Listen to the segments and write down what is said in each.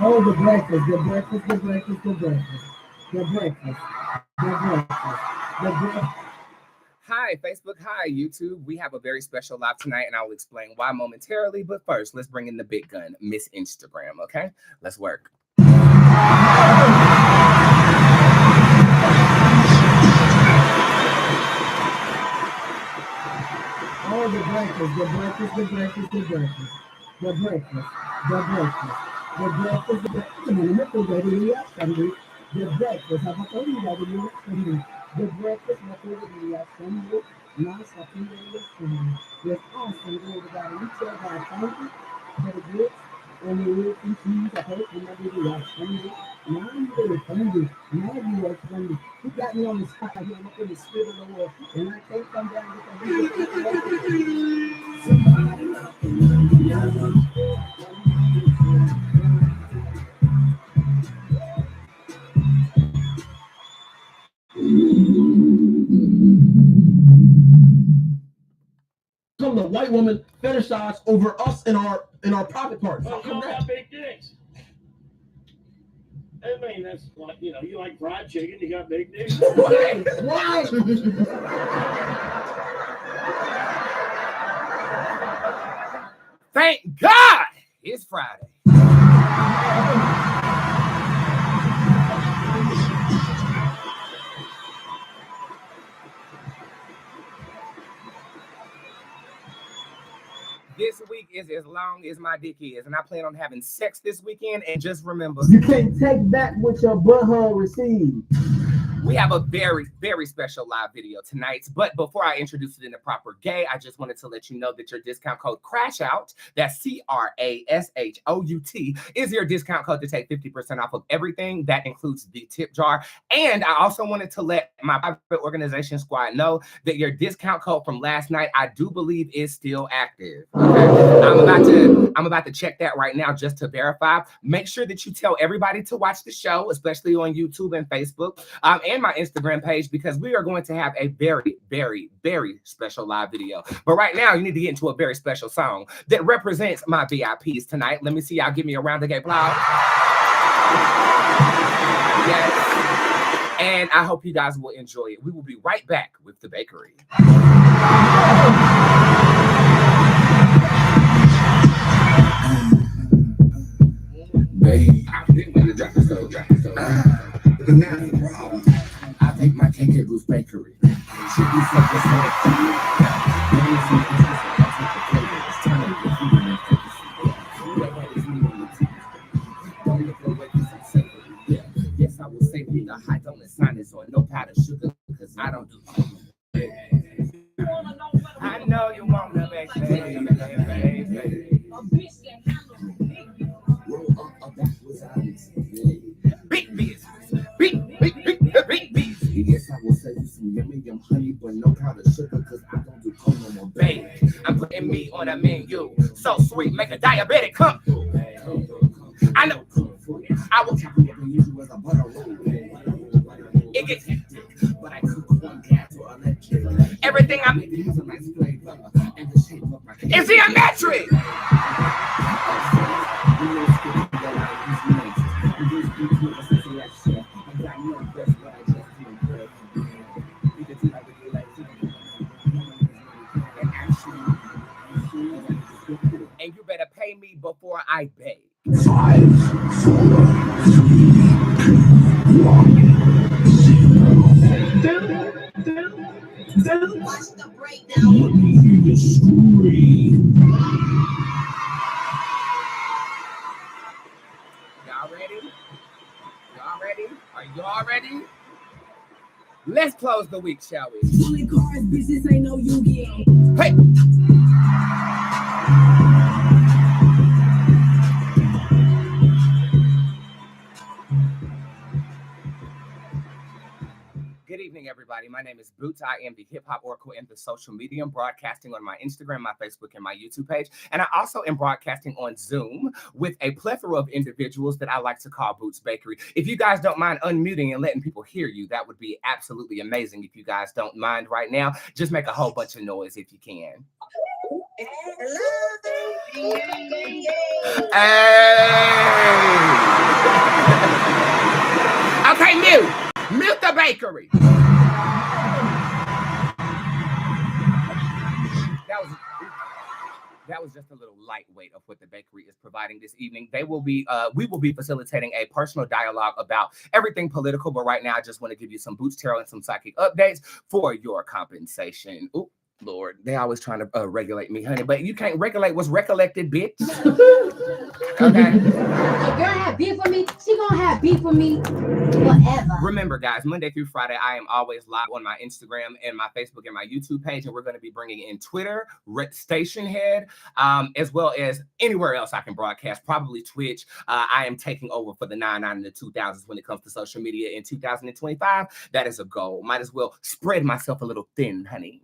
Oh, the breakfast, the breakfast, the breakfast, the breakfast, the breakfast, the breakfast, the breakfast. Hi, Facebook. Hi, YouTube. We have a very special live tonight, and I'll explain why momentarily. But first, let's bring in the big gun, Miss Instagram, okay? Let's work. Oh, the breakfast, the breakfast, the breakfast, the breakfast, the breakfast, the breakfast, the breakfast, the breakfast, the breakfast, the breakfast, nice, yes, awesome, glory to God. And we tell God, thank you for the gifts and the will continue to hope and never do that. Now I'm really funny. Now you are funny. He got me on the spot here. I'm up in the spirit of the Lord. And I can't come down with come the white woman fetishize over us in our private parts. Well, you got big dicks. I mean, that's like, you like fried chicken, you got big dicks. Why? Thank God it's Friday. This week is as long as my dick is, and I plan on having sex this weekend. And just remember, you can't take back what your butthole received. we have a very, very special live video tonight. But before I introduce it in the proper gay, I just wanted to let you know that your discount code CRASHOUT, that's CRASHOUT, is your discount code to take 50% off of everything. That includes the tip jar. And I also wanted to let my private organization squad know that your discount code from last night, I do believe, is still active. Okay? I'm about to check that right now just to verify. Make sure that you tell everybody to watch the show, especially on YouTube and Facebook. And my Instagram page, because we are going to have a very, very, very special live video. But right now, you need to get into a very special song that represents my VIPs tonight. Let me see y'all give me a round of applause. Yes. And I hope you guys will enjoy it. We will be right back with the bakery. Babe, I've been going to drop the stove. But now the problem. I take my cake at Bootzé Bakery. Should be something so yes, I will say the high donut sign is on no powder sugar because I don't do I know you want to make baby. Roll up backwards out big business. Big business. Yes, I will save you some yum honey, but no powder sugar, because I don't do cold no more, baby. I'm putting me on a menu. So sweet, make a diabetic come. I know. I will use you as a butter roll. It gets hectic, but I cook one cat to electric. Everything I'm making has a nice flavor, and the shape of my is geometric. And you better pay me before I beg. 5, 4, 3, 2, 1. Watch the breakdown. Let me hear you scream. Y'all ready? Y'all ready? Are y'all ready? Let's close the week, shall we? Only cars, bitches ain't no Yu-Gi-Oh. Hey! Good evening, everybody. My name is Bootzé. I am the hip hop oracle in the social media, broadcasting on my Instagram, my Facebook, and my YouTube page. And I also am broadcasting on Zoom with a plethora of individuals that I like to call Bootzé Bakery. If you guys don't mind unmuting and letting people hear you, that would be absolutely amazing. If you guys don't mind right now, just make a whole bunch of noise if you can. Hello. Hey. the bakery. That was just a little lightweight of what the bakery is providing this evening. We will be facilitating a personal dialogue about everything political, but right now I just want to give you some Boots tarot and some psychic updates for your compensation. Ooh, Lord, they always trying to regulate me, honey, but you can't regulate what's recollected, bitch. Okay. If girl have beef with me, she gonna have beef with me forever. Remember, guys, Monday through Friday, I am always live on my Instagram and my Facebook and my YouTube page, and we're going to be bringing in Twitter, Station Head, as well as anywhere else I can broadcast, probably Twitch. I am taking over for the 99 and the 2000s when it comes to social media in 2025. That is a goal. Might as well spread myself a little thin, honey.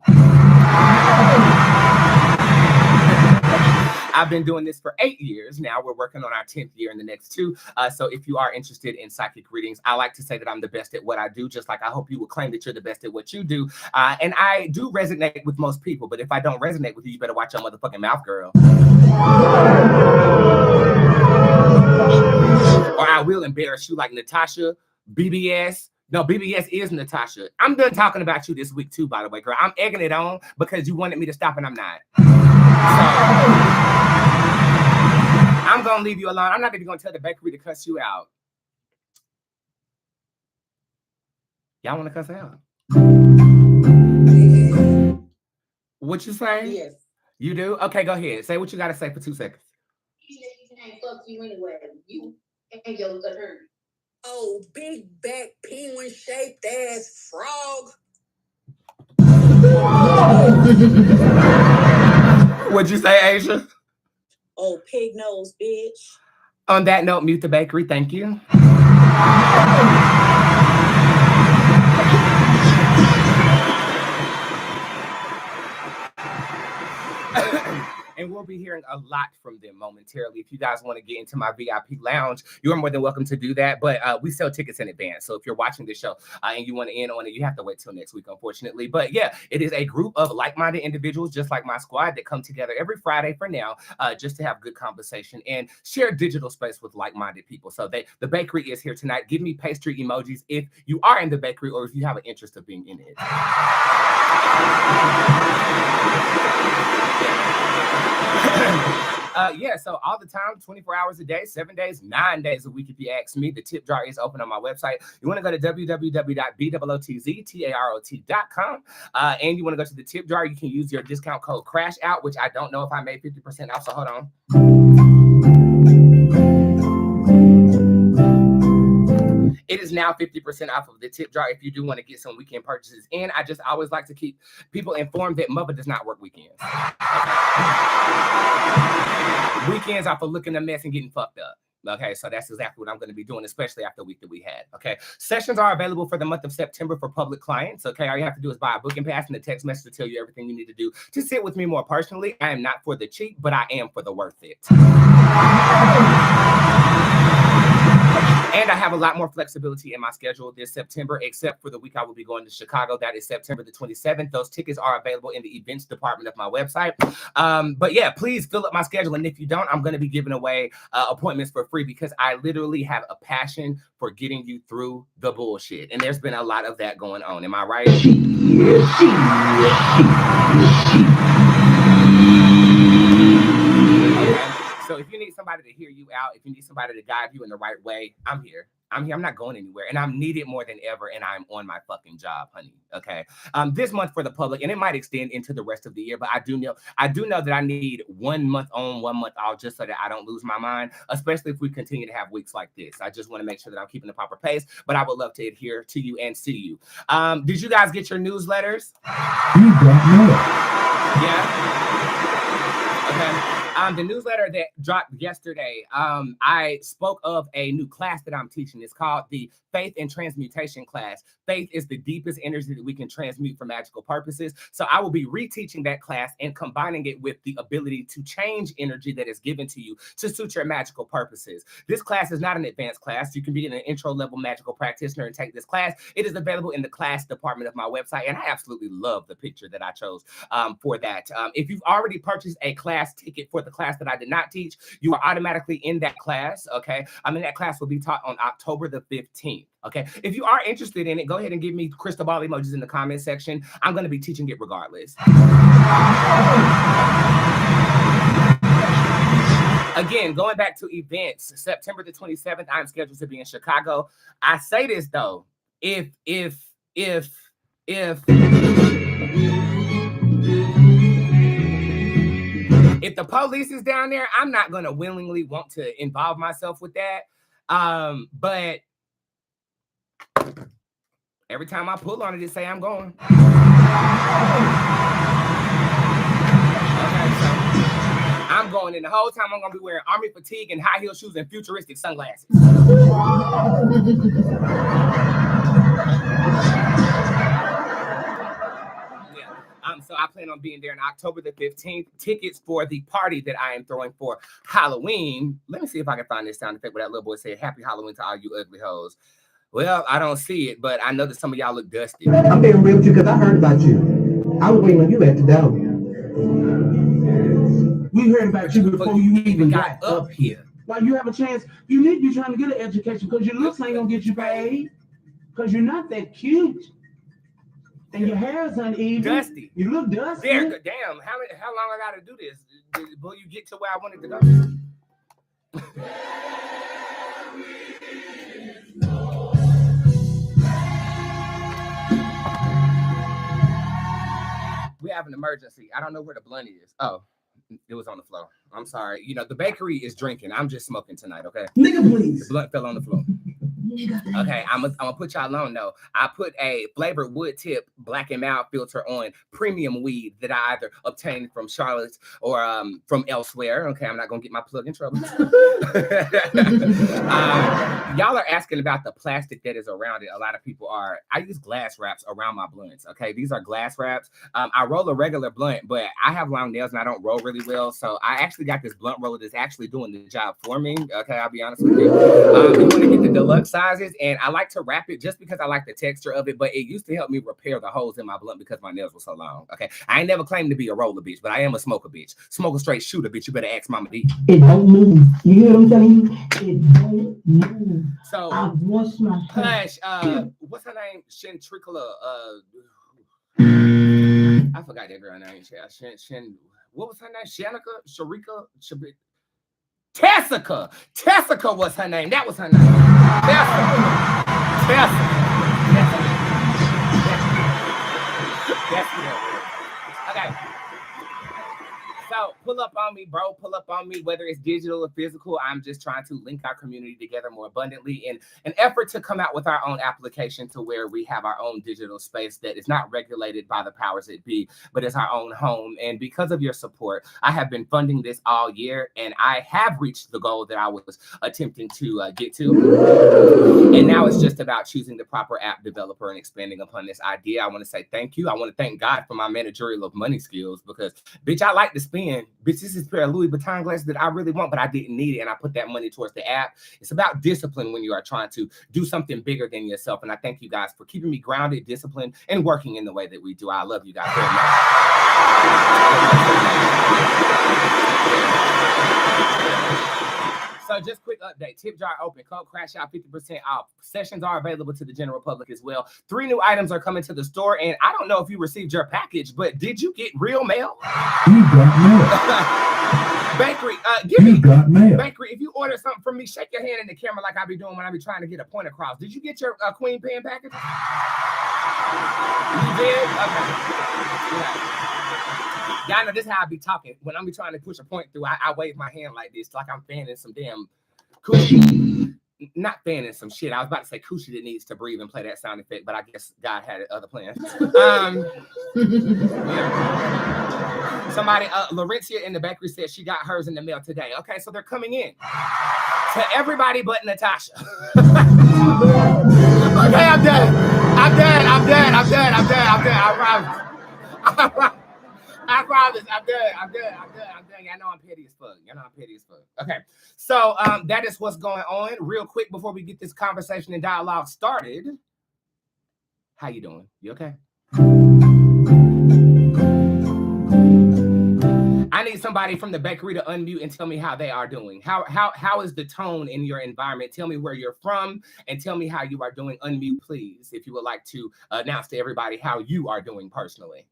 I've been doing this for 8 years now. We're working on our 10th year in the next 2. So if you are interested in psychic readings, I like to say that I'm the best at what I do, just like I hope you would claim that you're the best at what you do. And I do resonate with most people, but if I don't resonate with you, you better watch your motherfucking mouth, girl. Or I will embarrass you like Natasha, BBS. No, BBS is Natasha. I'm done talking about you this week too, by the way, girl. I'm egging it on because you wanted me to stop and I'm not. So, I'm going to leave you alone. I'm not even going to tell the bakery to cuss you out. Y'all want to cuss out? What you say? Yes. You do? Okay, go ahead. Say what you got to say for 2 seconds. He can't fuck you anyway. You and your attorney. Oh, big back penguin shaped ass frog. What'd you say, Asia? Oh, pig nose, bitch. On that note, mute the bakery. Thank you. And we'll be hearing a lot from them momentarily. If you guys want to get into my VIP lounge, you're more than welcome to do that. But we sell tickets in advance. So if you're watching this show and you want to in on it, you have to wait till next week, unfortunately. But yeah, it is a group of like-minded individuals, just like my squad, that come together every Friday for now, just to have good conversation and share digital space with like-minded people. So the bakery is here tonight. Give me pastry emojis if you are in the bakery or if you have an interest of being in it. Yeah, so all the time, 24 hours a day, 7 days, 9 days a week, if you ask me. The tip jar is open on my website. You want to go to www.bootztarot.com, and you want to go to the tip jar. You can use your discount code Crash Out, which I don't know if I made 50% off, so hold on. It is now 50% off of the tip jar if you do want to get some weekend purchases in. I just always like to keep people informed that Mother does not work weekends. Okay. Weekends are for looking a mess and getting fucked up. Okay, so that's exactly what I'm going to be doing, especially after the week that we had. Okay, sessions are available for the month of September for public clients. Okay, all you have to do is buy a booking pass and a text message to tell you everything you need to do to sit with me more personally. I am not for the cheap, but I am for the worth it. And I have a lot more flexibility in my schedule this September, except for the week I will be going to Chicago. That is September the 27th. Those tickets are available in the events department of my website. But yeah, please fill up my schedule. And if you don't, I'm going to be giving away appointments for free because I literally have a passion for getting you through the bullshit. And there's been a lot of that going on. Am I right? Okay. So if you need somebody to hear you out, if you need somebody to guide you in the right way, I'm here. I'm not going anywhere, and I'm needed more than ever, and I'm on my fucking job, honey. Okay. This month for the public, and it might extend into the rest of the year, but I do know that I need 1 month on, 1 month off, just so that I don't lose my mind, especially if we continue to have weeks like this. I just want to make sure that I'm keeping the proper pace, but I would love to adhere to you and see you. Did you guys get your newsletters? Yeah. Okay. The newsletter that dropped yesterday, I spoke of a new class that I'm teaching. It's called the Faith and Transmutation class. Faith is the deepest energy that we can transmute for magical purposes. So I will be reteaching that class and combining it with the ability to change energy that is given to you to suit your magical purposes. This class is not an advanced class. You can be an intro level magical practitioner and take this class. It is available in the class department of my website, and I absolutely love the picture that I chose for that. If you've already purchased a class class ticket for the class that I did not teach, you are automatically in that class, okay? That class will be taught on October the 15th, okay? If you are interested in it, go ahead and give me crystal ball emojis in the comment section. I'm going to be teaching it regardless. Again, going back to events, September the 27th, I'm scheduled to be in Chicago. I say this though, if the police is down there, I'm not going to willingly want to involve myself with that. But every time I pull on it, it say I'm going. Okay, so I'm going in the whole time. I'm going to be wearing army fatigue and high heel shoes and futuristic sunglasses. So I plan on being there on October the 15th. Tickets for the party that I am throwing for Halloween. Let me see if I can find this sound effect where that little boy said, "Happy Halloween to all you ugly hoes." Well, I don't see it, but I know that some of y'all look dusty. I'm being real with you because I heard about you. I was waiting on you at the door. We heard about you before you even got up here. While you have a chance, you need to be trying to get an education because your looks ain't gonna get you paid. Because you're not that cute. And your hair is uneven. Dusty. You look dusty. There, damn. How long I gotta do this? Will you get to where I wanted to go? We have an emergency. I don't know where the blunt is. Oh, it was on the floor. I'm sorry. You know, the bakery is drinking. I'm just smoking tonight, okay? Nigga, please. The blunt fell on the floor. Okay, I'm gonna put y'all on though. I put a flavored wood tip black and mild filter on premium weed that I either obtained from Charlotte's or from elsewhere. Okay, I'm not gonna get my plug in trouble. Y'all are asking about the plastic that is around it. A lot of people are. I use glass wraps around my blunts. Okay, these are glass wraps. I roll a regular blunt, but I have long nails and I don't roll really well, so I actually got this blunt roller that's actually doing the job for me. Okay, I'll be honest with you. You want to get the deluxe sizes, and I like to wrap it just because I like the texture of it, but it used to help me repair the holes in my blunt because my nails were so long. Okay, I ain't never claimed to be a roller bitch, but I am a smoker bitch. Smoker straight shooter bitch. You better ask Mama D. It don't move. You hear what I'm telling you? It don't move. So I wash my Hush, what's her name? Shentricula. I forgot that girl name. What was her name? Shanika? Sharika? Tessica. Tessica was her name. That was her name. Tessica. Okay. So pull up on me, bro. Pull up on me, whether it's digital or physical. I'm just trying to link our community together more abundantly in an effort to come out with our own application to where we have our own digital space that is not regulated by the powers that be, but it's our own home. And because of your support, I have been funding this all year, and I have reached the goal that I was attempting to get to. And now it's just about choosing the proper app developer and expanding upon this idea. I want to say thank you. I want to thank God for my managerial of money skills because, bitch, I like to spend. Bitch, this is a pair of Louis Vuitton glasses that I really want, but I didn't need it, and I put that money towards the app. It's about discipline when you are trying to do something bigger than yourself, and I thank you guys for keeping me grounded, disciplined, and working in the way that we do. I love you guys very much. So just quick update, tip jar open, code crash out 50% off. Sessions are available to the general public as well. 3 new items are coming to the store, and I don't know if you received your package, but did you get real mail? You got mail. Bakery, Bakery, if you order something from me, shake your hand in the camera like I be doing when I be trying to get a point across. Did you get your Queen Pen package? You did? Okay. Yeah. Y'all know this is how I be talking. When I'm be trying to push a point through, I wave my hand like this, like I'm fanning some damn coochie. Not fanning some shit. I was about to say coochie that needs to breathe and play that sound effect, but I guess God had other plans. Yeah. Somebody, Laurentia in the bakery said she got hers in the mail today. Okay, so they're coming in. To everybody but Natasha. Okay, I'm done. I promise. I'm done. Y'all know I'm petty as fuck. Okay. So that is what's going on. Real quick before we get this conversation and dialogue started. How you doing? You okay? I need somebody from the bakery to unmute and tell me how they are doing. How is the tone in your environment? Tell me where you're from and tell me how you are doing. Unmute, please, if you would like to announce to everybody how you are doing personally.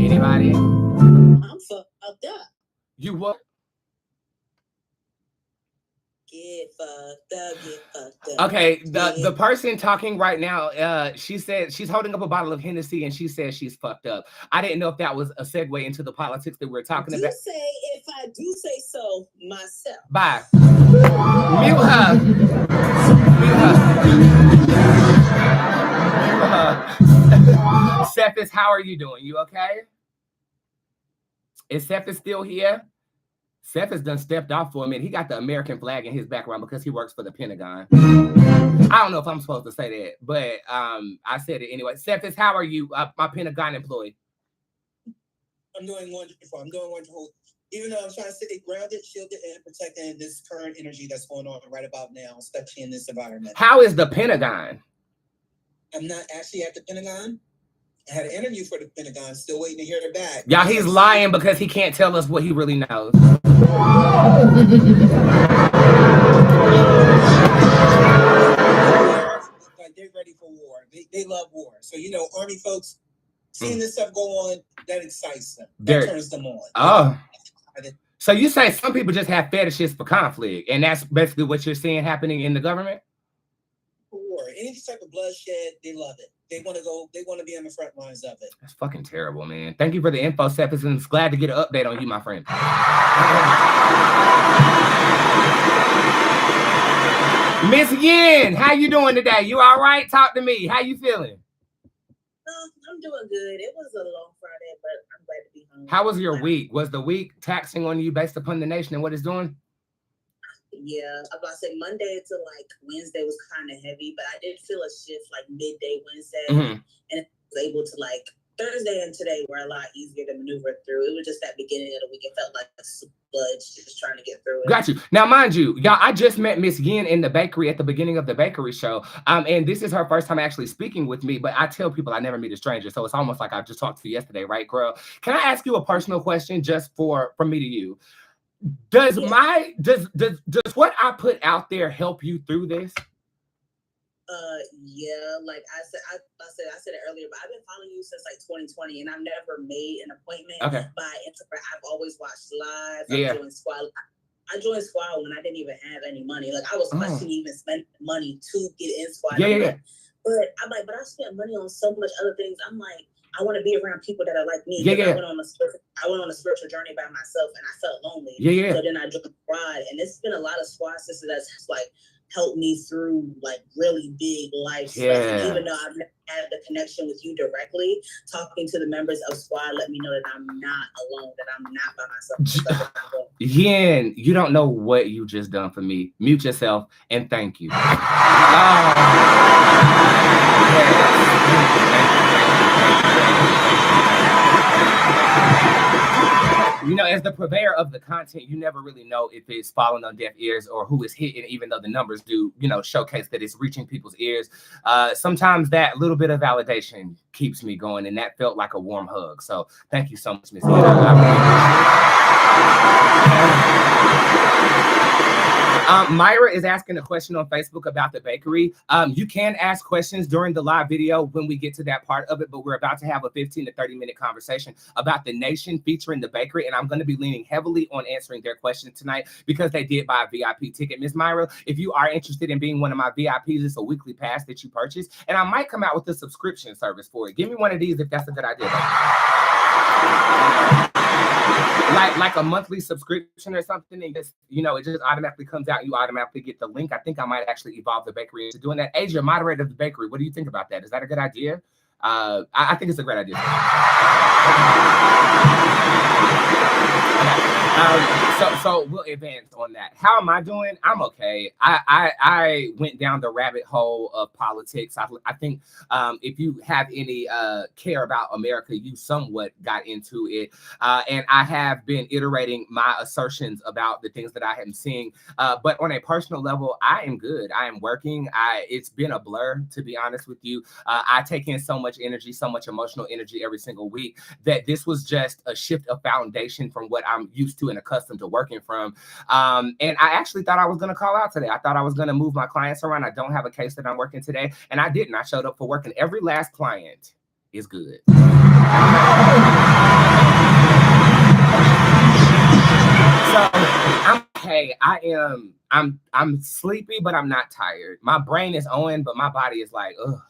Anybody? I'm fucked up. You what? Get fucked up, get fucked up. Okay, the person talking right now, she said she's holding up a bottle of Hennessy and she says she's fucked up. I didn't know if that was a segue into the politics that we're talking about. Say if I do say so myself. Bye. Mute her. Mute her. Cephas, how are you doing? You okay? Is Cephas still here? Cephas done stepped off for a minute. He got the American flag in his background because he works for the Pentagon. I don't know if I'm supposed to say that, but I said it anyway. Cephas, how are you, my Pentagon employee? I'm doing wonderful. I'm doing wonderful. Even though I'm trying to stay grounded, shielded, and protecting this current energy that's going on right about now, especially in this environment. How is the Pentagon? I'm not actually at the Pentagon. I had an interview for the Pentagon, still waiting to hear it back. Y'all, he's lying because he can't tell us what he really knows. Like they're ready for war. They love war. So, you know, Army folks, seeing this stuff go on, that excites them. That turns them on. Oh. So you say some people just have fetishes for conflict, and that's basically what you're seeing happening in the government? War. Any type of bloodshed, they love it. They want to go, they want to be on the front lines of it. That's fucking terrible, man. Thank you for the info, Cephas, and it's glad to get an update on you, my friend. Miss Yin, how you doing today? You all right? Talk to me. How you feeling? I'm doing good. It was a long Friday, but I'm glad to be home. How was your week? Was the week taxing on you based upon the nation and what it's doing? Yeah, I was about to say Monday to like Wednesday was kind of heavy, but I did feel a shift like midday Wednesday, and I was able to like Thursday and today were a lot easier to maneuver through. It was just that beginning of the week. It felt like a sludge just trying to get through it. Got you. Now, mind you, y'all, I just met Miss Yin in the bakery at the beginning of the bakery show. And this is her first time actually speaking with me, but I tell people I never meet a stranger. So it's almost like I just talked to you yesterday, right, girl? Can I ask you a personal question just from me to you? Does what I put out there help you through this? Yeah, like I said it earlier, but I've been following you since like 2020, and I've never made an appointment by Instagram. I've always watched live. Yeah. I joined Squad when I didn't even have any money. Like I was questioning even spending money to get in Squad. Yeah. But I'm like, I spent money on so much other things. I'm like, I want to be around people that are like me. Yeah. I went on a spiritual journey by myself, and I felt lonely. Yeah. So then I joined Squad, and it's been a lot of Squad sisters that's just like helped me through like really big life stuff. And even though I've never had the connection with you directly, talking to the members of Squad let me know that I'm not alone, that I'm not by myself. Yin, you don't know what you just done for me. Mute yourself and thank you. You know, as the purveyor of the content, you never really know if it's falling on deaf ears or who is hitting, even though the numbers do, you know, showcase that it's reaching people's ears. Sometimes that little bit of validation keeps me going, and that felt like a warm hug. So thank you so much, Miss Myra is asking a question on Facebook about the bakery. You can ask questions during the live video when we get to that part of it, but we're about to have a 15 to 30-minute conversation about the nation featuring the bakery, and I'm going to be leaning heavily on answering their questions tonight because they did buy a VIP ticket. Miss Myra, if you are interested in being one of my VIPs, it's a weekly pass that you purchase, and I might come out with a subscription service for it. Give me one of these if that's a good idea. Like a monthly subscription or something, and just, you know, it just automatically comes out. You automatically get the link. I think I might actually evolve the bakery into doing that. Asia, moderator of the bakery, what do you think about that? Is that a good idea? I think it's a great idea. So we'll advance on that. How am I doing? I'm okay. I went down the rabbit hole of politics. I think if you have any care about America, you somewhat got into it. And I have been iterating my assertions about the things that I am seeing. But on a personal level, I am good. I am working. It's been a blur, to be honest with you. I take in so much energy, so much emotional energy every single week that this was just a shift of foundation from what I'm used to and accustomed to working from. And I actually thought I was going to call out today. I thought I was going to move my clients around. I don't have a case that I'm working today, and I didn't. I showed up for work, and every last client is good. So I'm okay. I'm sleepy, but I'm not tired. My brain is on, but my body is like, ugh.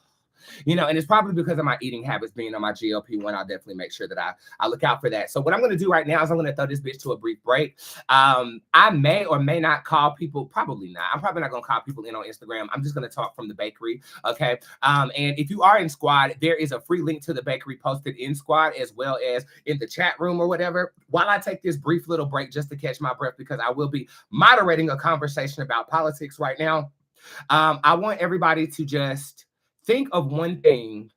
You know, and it's probably because of my eating habits being on my GLP-1. I'll definitely make sure that I look out for that. So what I'm going to do right now is I'm going to throw this bitch to a brief break. I may or may not call people, probably not. I'm probably not going to call people in on Instagram. I'm just going to talk from the bakery, okay? And if you are in Squad, there is a free link to the bakery posted in Squad as well as in the chat room or whatever. While I take this brief little break just to catch my breath, because I will be moderating a conversation about politics right now, I want everybody to just think of one thing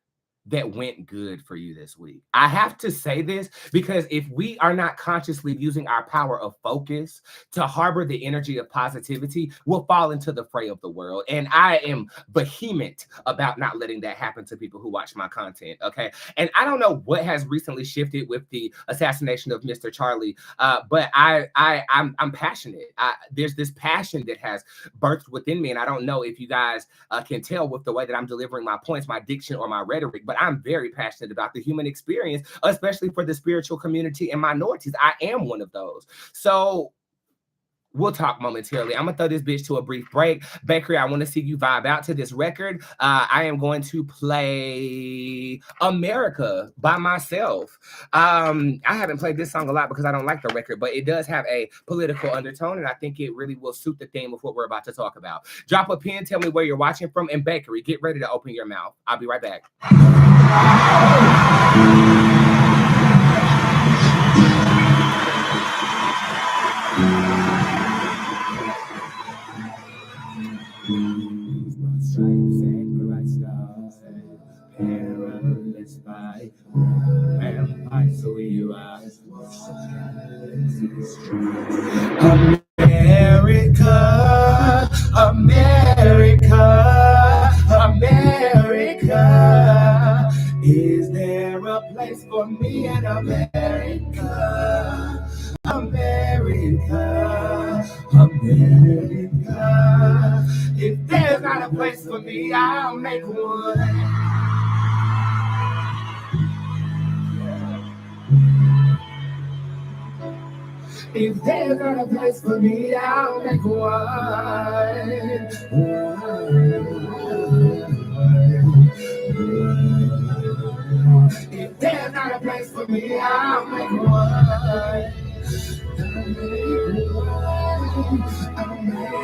that went good for you this week. I have to say this because if we are not consciously using our power of focus to harbor the energy of positivity, we'll fall into the fray of the world. And I am vehement about not letting that happen to people who watch my content, okay? And I don't know what has recently shifted with the assassination of Mr. Charlie, but I'm passionate. There's this passion that has birthed within me, and I don't know if you guys can tell with the way that I'm delivering my points, my diction, or my rhetoric, but I'm very passionate about the human experience, especially for the spiritual community and minorities. I am one of those. So we'll talk momentarily. I'm going to throw this bitch to a brief break. Bakery, I want to see you vibe out to this record. I am going to play America by myself. I haven't played this song a lot because I don't like the record, but it does have a political undertone, and I think it really will suit the theme of what we're about to talk about. Drop a pin, tell me where you're watching from, and Bakery, get ready to open your mouth. I'll be right back. Perilous by vampire, so you are America, America, America. Is there a place for me in America? America, America. If there's not a place for me, I'll make one. If there's not a place for me, I'll make one. If there's not a place for me, I'll make one. I'll make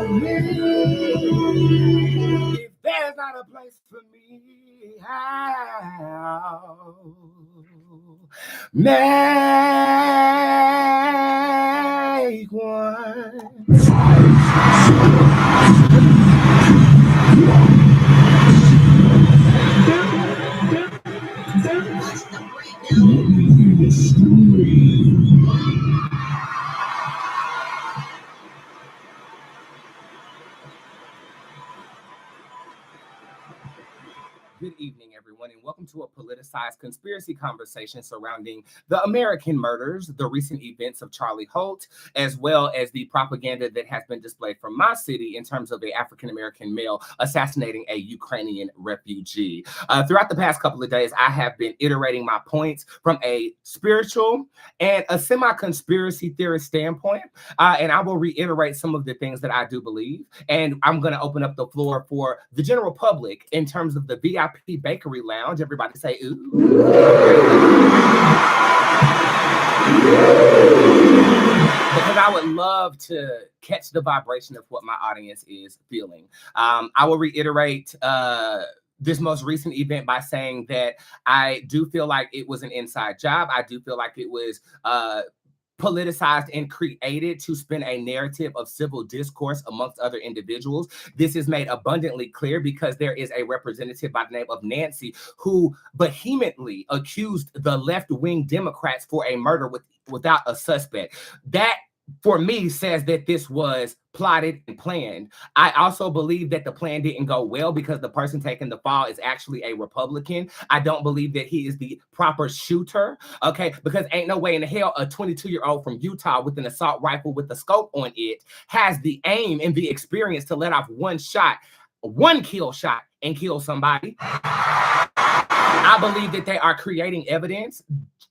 If there's not a place for me, I'll make one. Good evening, everyone, and welcome to a politicized conspiracy conversation surrounding the American murders, the recent events of Charlie Holt, as well as the propaganda that has been displayed from my city in terms of the African-American male assassinating a Ukrainian refugee. Throughout the past couple of days, I have been iterating my points from a spiritual and a semi-conspiracy theorist standpoint, and I will reiterate some of the things that I do believe, and I'm going to open up the floor for the general public in terms of the VIP Bakery Lounge. Everybody say ooh. Because because I would love to catch the vibration of what my audience is feeling. I will reiterate this most recent event by saying that I do feel like it was an inside job. I do feel like it was politicized and created to spin a narrative of civil discourse amongst other individuals. This is made abundantly clear because there is a representative by the name of Nancy who vehemently accused the left-wing Democrats for a murder without a suspect. That, for me, says that this was plotted and planned. I also believe that the plan didn't go well because the person taking the fall is actually a Republican. I don't believe that he is the proper shooter, okay? Because ain't no way in the hell a 22-year-old from Utah with an assault rifle with a scope on it has the aim and the experience to let off one kill shot and kill somebody. I believe that they are creating evidence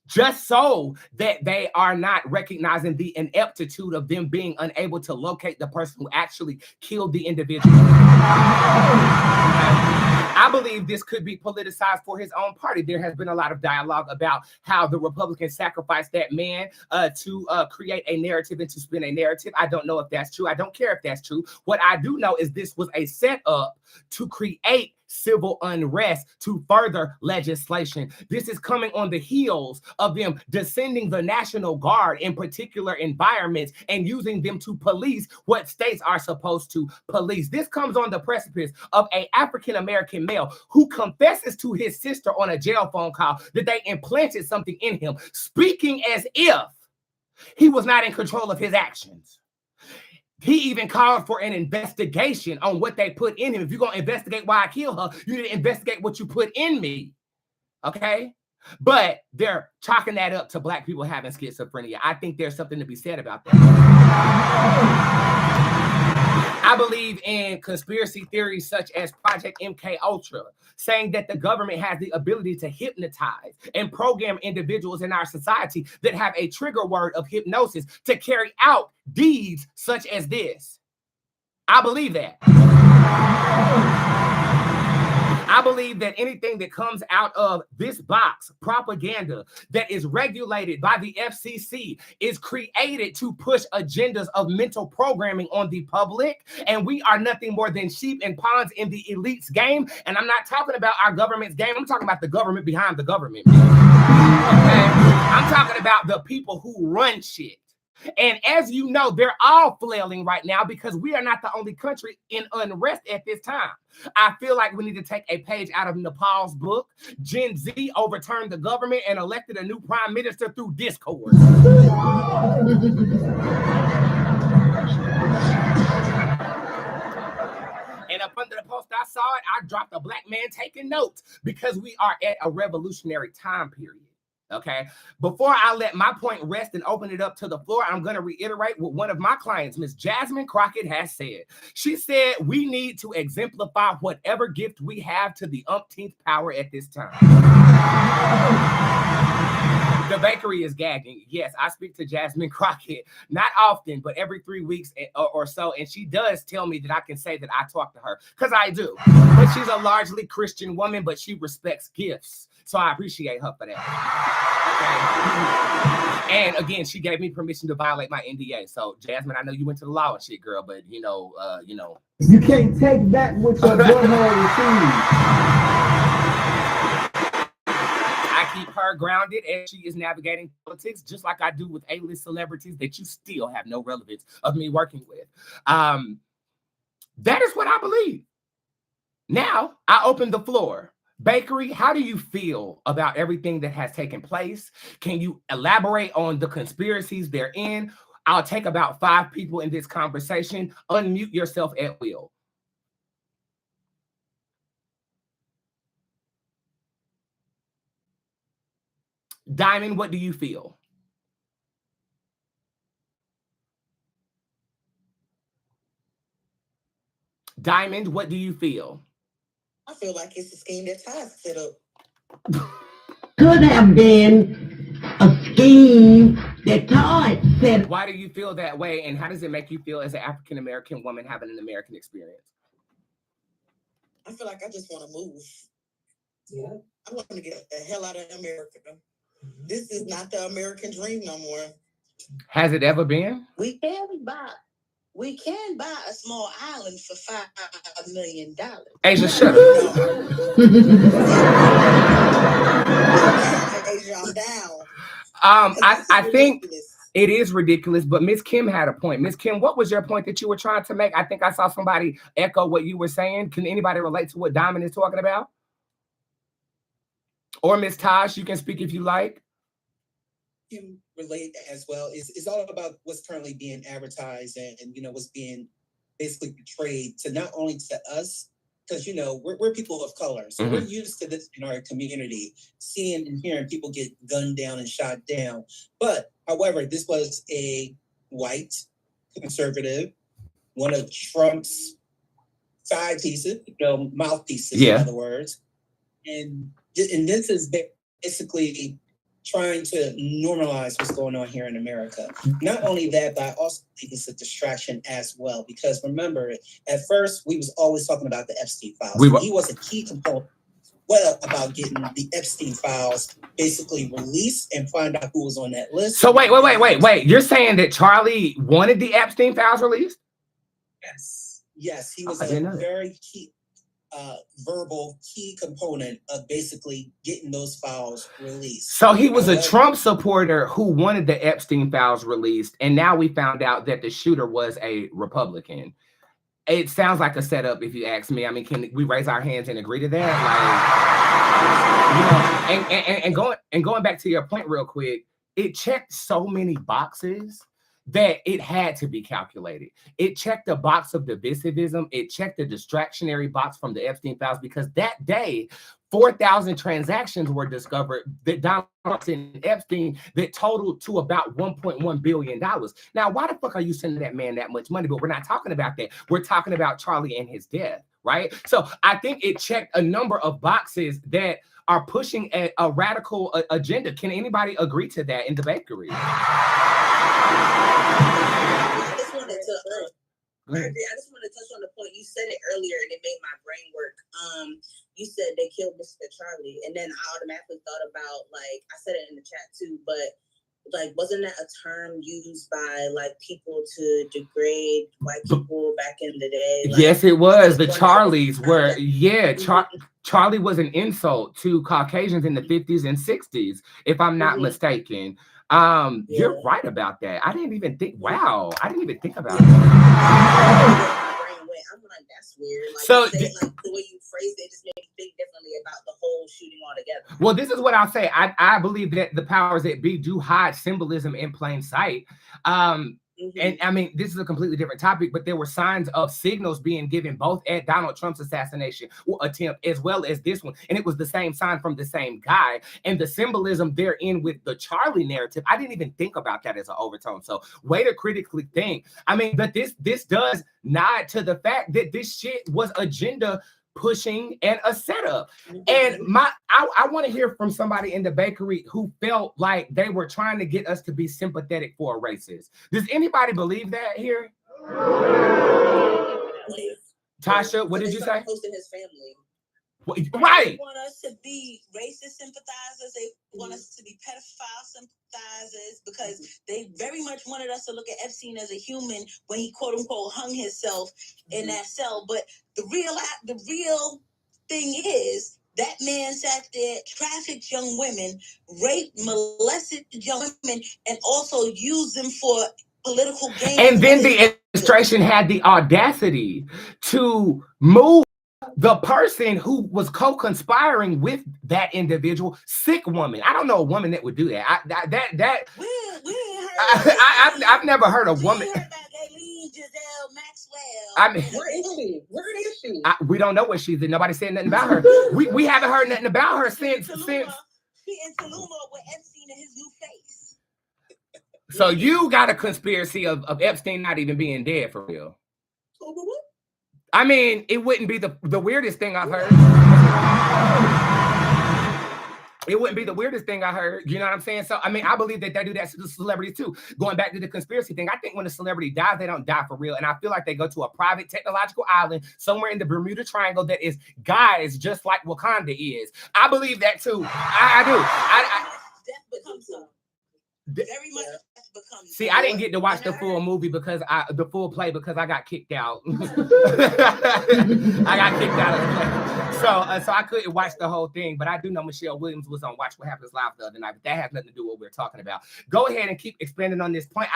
just so that they are not recognizing the ineptitude of them being unable to locate the person who actually killed the individual. I believe this could be politicized for his own party. There has been a lot of dialogue about how the Republicans sacrificed that man to create a narrative and to spin a narrative. I don't know if that's true. I don't care if that's true. What I do know is this was a setup to create civil unrest to further legislation. This is coming on the heels of them descending the National Guard in particular environments and using them to police what states are supposed to police. This comes on the precipice of an African-American male who confesses to his sister on a jail phone call that they implanted something in him, speaking as if he was not in control of his actions. He even called for an investigation on what they put in him. If you're going to investigate why I killed her, you need to investigate what you put in me. Okay? But they're chalking that up to Black people having schizophrenia. I think there's something to be said about that. I believe in conspiracy theories such as Project MK Ultra, saying that the government has the ability to hypnotize and program individuals in our society that have a trigger word of hypnosis to carry out deeds such as this. I believe that. I believe that anything that comes out of this box, propaganda that is regulated by the FCC, is created to push agendas of mental programming on the public. And we are nothing more than sheep and pawns in the elite's game. And I'm not talking about our government's game. I'm talking about the government behind the government. Okay? I'm talking about the people who run shit. And as you know, they're all flailing right now because we are not the only country in unrest at this time. I feel like we need to take a page out of Nepal's book. Gen Z overturned the government and elected a new prime minister through discord. And up under the post I saw it, I dropped a Black man taking notes because we are at a revolutionary time period. Okay, before I let my point rest and open it up to the floor, I'm going to reiterate what one of my clients, Miss Jasmine Crockett, has said. She said, we need to exemplify whatever gift we have to the umpteenth power at this time. The bakery is gagging. Yes, I speak to Jasmine Crockett, not often, but every 3 weeks or so. And she does tell me that I can say that I talk to her, because I do. But she's a largely Christian woman, but she respects gifts. So I appreciate her for that. Okay. And again, she gave me permission to violate my NDA. So Jasmine, I know you went to the law and shit, girl, but you can't take back what your butthole received. I keep her grounded as she is navigating politics, just like I do with A-list celebrities that you still have no relevance of me working with. That is what I believe. Now I open the floor. Bakery, how do you feel about everything that has taken place? Can you elaborate on the conspiracies they're in? I'll take about 5 people in this conversation. Unmute yourself at will. Diamond, what do you feel? Diamond, what do you feel? I feel like it's a scheme that Todd set up. Could have been a scheme that Todd set up. Why do you feel that way, and how does it make you feel as an African-American woman having an American experience? I feel like I just want to move. Yeah. I want to get the hell out of America. This is not the American dream no more. Has it ever been? We can buy a small island for $5 million. Asia, shut up. Asia, I'm down. I think it is ridiculous, but Miss Kim had a point. Miss Kim, what was your point that you were trying to make? I think I saw somebody echo what you were saying. Can anybody relate to what Diamond is talking about? Or Miss Tosh, you can speak if you like. Can relate as well. It's all about what's currently being advertised and what's being basically portrayed to not only to us, because we're people of color, so we're used to this in our community, seeing and hearing people get gunned down and shot down. But however, this was a white conservative, one of Trump's side pieces, mouthpieces, in other words, and this is basically trying to normalize what's going on here in America. Not only that, but I also think it's a distraction as well. Because remember, at first, we was always talking about the Epstein files. He was a key component about getting the Epstein files basically released and find out who was on that list. So wait. You're saying that Charlie wanted the Epstein files released? Yes, he was a very key verbal key component of basically getting those files released. So he was a Trump supporter who wanted the Epstein files released, and now we found out that the shooter was a Republican. It sounds like a setup, if you ask me. I mean, can we raise our hands and agree to that? Like, and going back to your point real quick, it checked so many boxes that it had to be calculated. It checked the box of divisivism. It checked the distractionary box from the Epstein files, because that day, 4,000 transactions were discovered that Donald Trump and Epstein that totaled to about $1.1 billion. Now, why the fuck are you sending that man that much money? But we're not talking about that. We're talking about Charlie and his death, right? So I think it checked a number of boxes that are pushing a radical agenda. Can anybody agree to that in the bakery? I just want to touch on the point. You said it earlier and it made my brain work. You said they killed Mr. Charlie, and then I automatically thought about, like, I said it in the chat too, but like, wasn't that a term used by like people to degrade white people back in the day? Like, yes, it was. The Charlies were, Charlie was an insult to Caucasians in the 50s and 60s, if I'm not mistaken. You're right about that. I didn't even think. Wow, I didn't even think about that. I'm like, that's weird. Like, So like the way you phrased it just made me think differently about the whole shooting altogether. Well, this is what I'll say. I believe that the powers that be do hide symbolism in plain sight. And I mean, this is a completely different topic, but there were signs of signals being given both at Donald Trump's assassination attempt as well as this one. And it was the same sign from the same guy. And the symbolism therein with the Charlie narrative, I didn't even think about that as an overtone. So way to critically think. I mean, but this does nod to the fact that this shit was agenda pushing and a setup. And I want to hear from somebody in the bakery who felt like they were trying to get us to be sympathetic for a racist. Does anybody believe that here? Tasha, what did you say? Hosting his family. Right. They want us to be racist sympathizers. They want us to be pedophile sympathizers, because they very much wanted us to look at Epstein as a human when he quote unquote hung himself in that cell. But the real thing is that man sat there, trafficked young women, raped, molested young women, and also used them for political gain. And then the administration had the audacity to move the person who was co-conspiring with that individual, sick woman. I don't know a woman that would do that. I've never heard a woman. I mean, where is she? Where is she? We don't know where she's at. Nobody said nothing about her. We haven't heard nothing about her since. She in Tuluma with Epstein in his new face. So you got a conspiracy of Epstein not even being dead for real. I mean, it wouldn't be the weirdest thing I've heard. It wouldn't be the weirdest thing I heard. You know what I'm saying? So, I mean, I believe that they do that to the celebrities too. Going back to the conspiracy thing, I think when a celebrity dies, they don't die for real. And I feel like they go to a private technological island somewhere in the Bermuda Triangle that is guys just like Wakanda is. I believe that too. I do. Death becomes very much becomes. See, I didn't get to watch the full movie because the full play because I got kicked out. I got kicked out of the play. So I couldn't watch the whole thing, but I do know Michelle Williams was on Watch What Happens Live the other night, but that has nothing to do with what we're talking about. Go ahead and keep expanding on this point.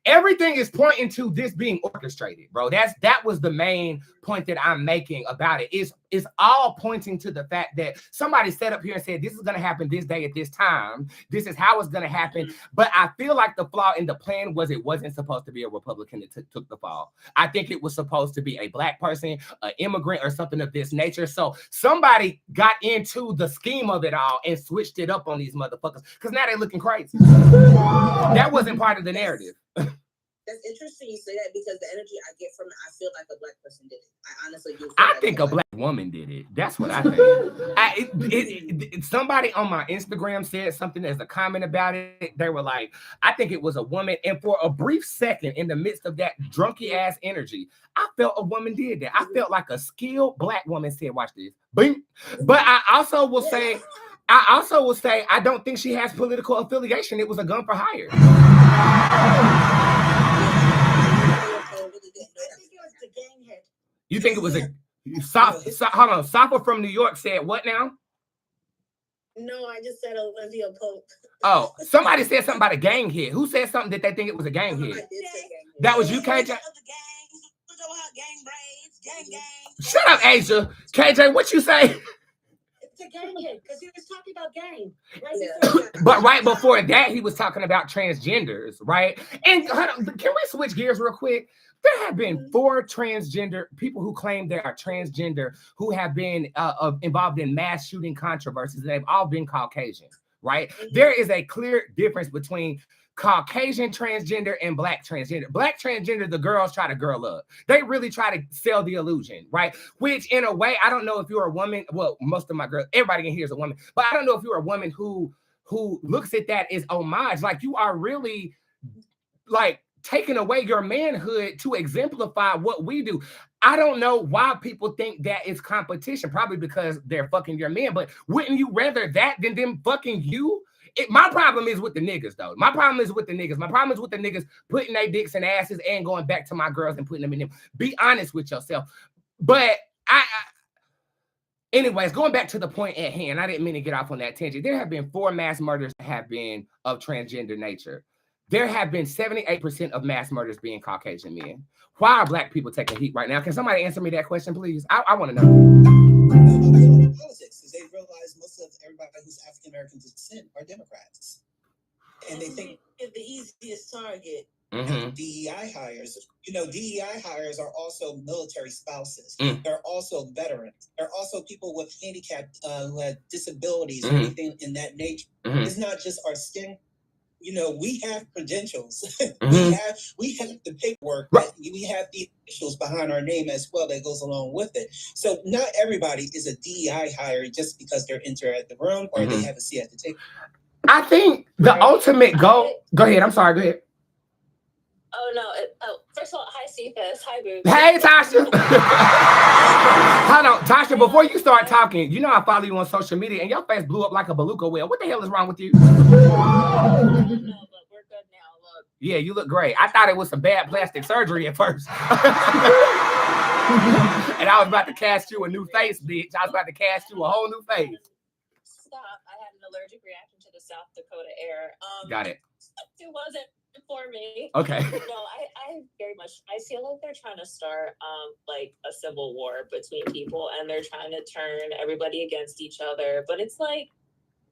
Everything is pointing to this being orchestrated, bro. That was the main point that I'm making about it. It's all pointing to the fact that somebody sat up here and said, this is going to happen this day at this time. This is how it's going to happen. But I feel like the flaw in the plan was it wasn't supposed to be a Republican that took the fall. I think it was supposed to be a Black person, an immigrant, or something of this nature. So somebody got into the scheme of it all and switched it up on these motherfuckers because now they're looking crazy. That wasn't part of the narrative. That's interesting you say that because the energy I get from it, I feel like a Black person did it. I honestly do. I think a Black woman did it. That's what I think. Somebody on my Instagram said something as a comment about it. They were like, I think it was a woman. And for a brief second, in the midst of that drunky ass energy, I felt a woman did that. I felt like a skilled Black woman said, watch this. Bing. But I also will say, I don't think she has political affiliation. It was a gun for hire. You think it was a hold on, Safa from New York said what now? No, I just said Olivia Pope. Oh, somebody said something about a gang hit. Who said something that they think it was a gang hit? That was you, KJ? Shut up, Asia. KJ, what you say? It's a gang hit because he was talking about gang. But right before that, he was talking about transgenders, right? And hold on, can we switch gears real quick? There have been 4 transgender people who claim they are transgender who have been involved in mass shooting controversies, and they've all been Caucasian, right? There is a clear difference between Caucasian transgender and Black transgender. Black transgender, the girls try to girl up. They really try to sell the illusion, right? Which in a way, I don't know if you're a woman. Well, most of my girls, everybody in here is a woman, but I don't know if you're a woman who looks at that as homage. Like you are really like taking away your manhood to exemplify what we do. I don't know why people think that is competition, probably because they're fucking your men, but wouldn't you rather that than them fucking you? My problem is with the niggas, though. My problem is with the niggas putting their dicks in asses and going back to my girls and putting them in them. Be honest with yourself. But anyways, going back to the point at hand, I didn't mean to get off on that tangent. There have been 4 mass murders that have been of transgender nature. There have been 78% of mass murders being Caucasian men. Why are Black people taking heat right now? Can somebody answer me that question, please? I want to know. Politics, because they realize most of everybody who's African American descent are Democrats, and they think it's the easiest target. DEI hires. DEI hires are also military spouses. They're also veterans. They're also people with handicapped disabilities or anything in that nature. It's not just our skin. We have credentials. we have the paperwork. We have the initials behind our name as well that goes along with it. So not everybody is a DEI hire just because they're at the room or they have a seat at the table. I think the ultimate goal. Go ahead. I'm sorry. Go ahead. Oh no! First of all, hi Cephas, hi Boo. Hey Tasha. Hold on, Tasha. Before you start talking, I follow you on social media, and your face blew up like a beluga whale. What the hell is wrong with you? No, look, we're good now. Look. Yeah, you look great. I thought it was some bad plastic surgery at first, and I was about to cast you a new face, bitch. I was about to cast you a whole new face. Stop! I had an allergic reaction to the South Dakota air. Got it. It wasn't for me. Okay. No, I very much. I feel like they're trying to start like a civil war between people, and they're trying to turn everybody against each other. But it's like,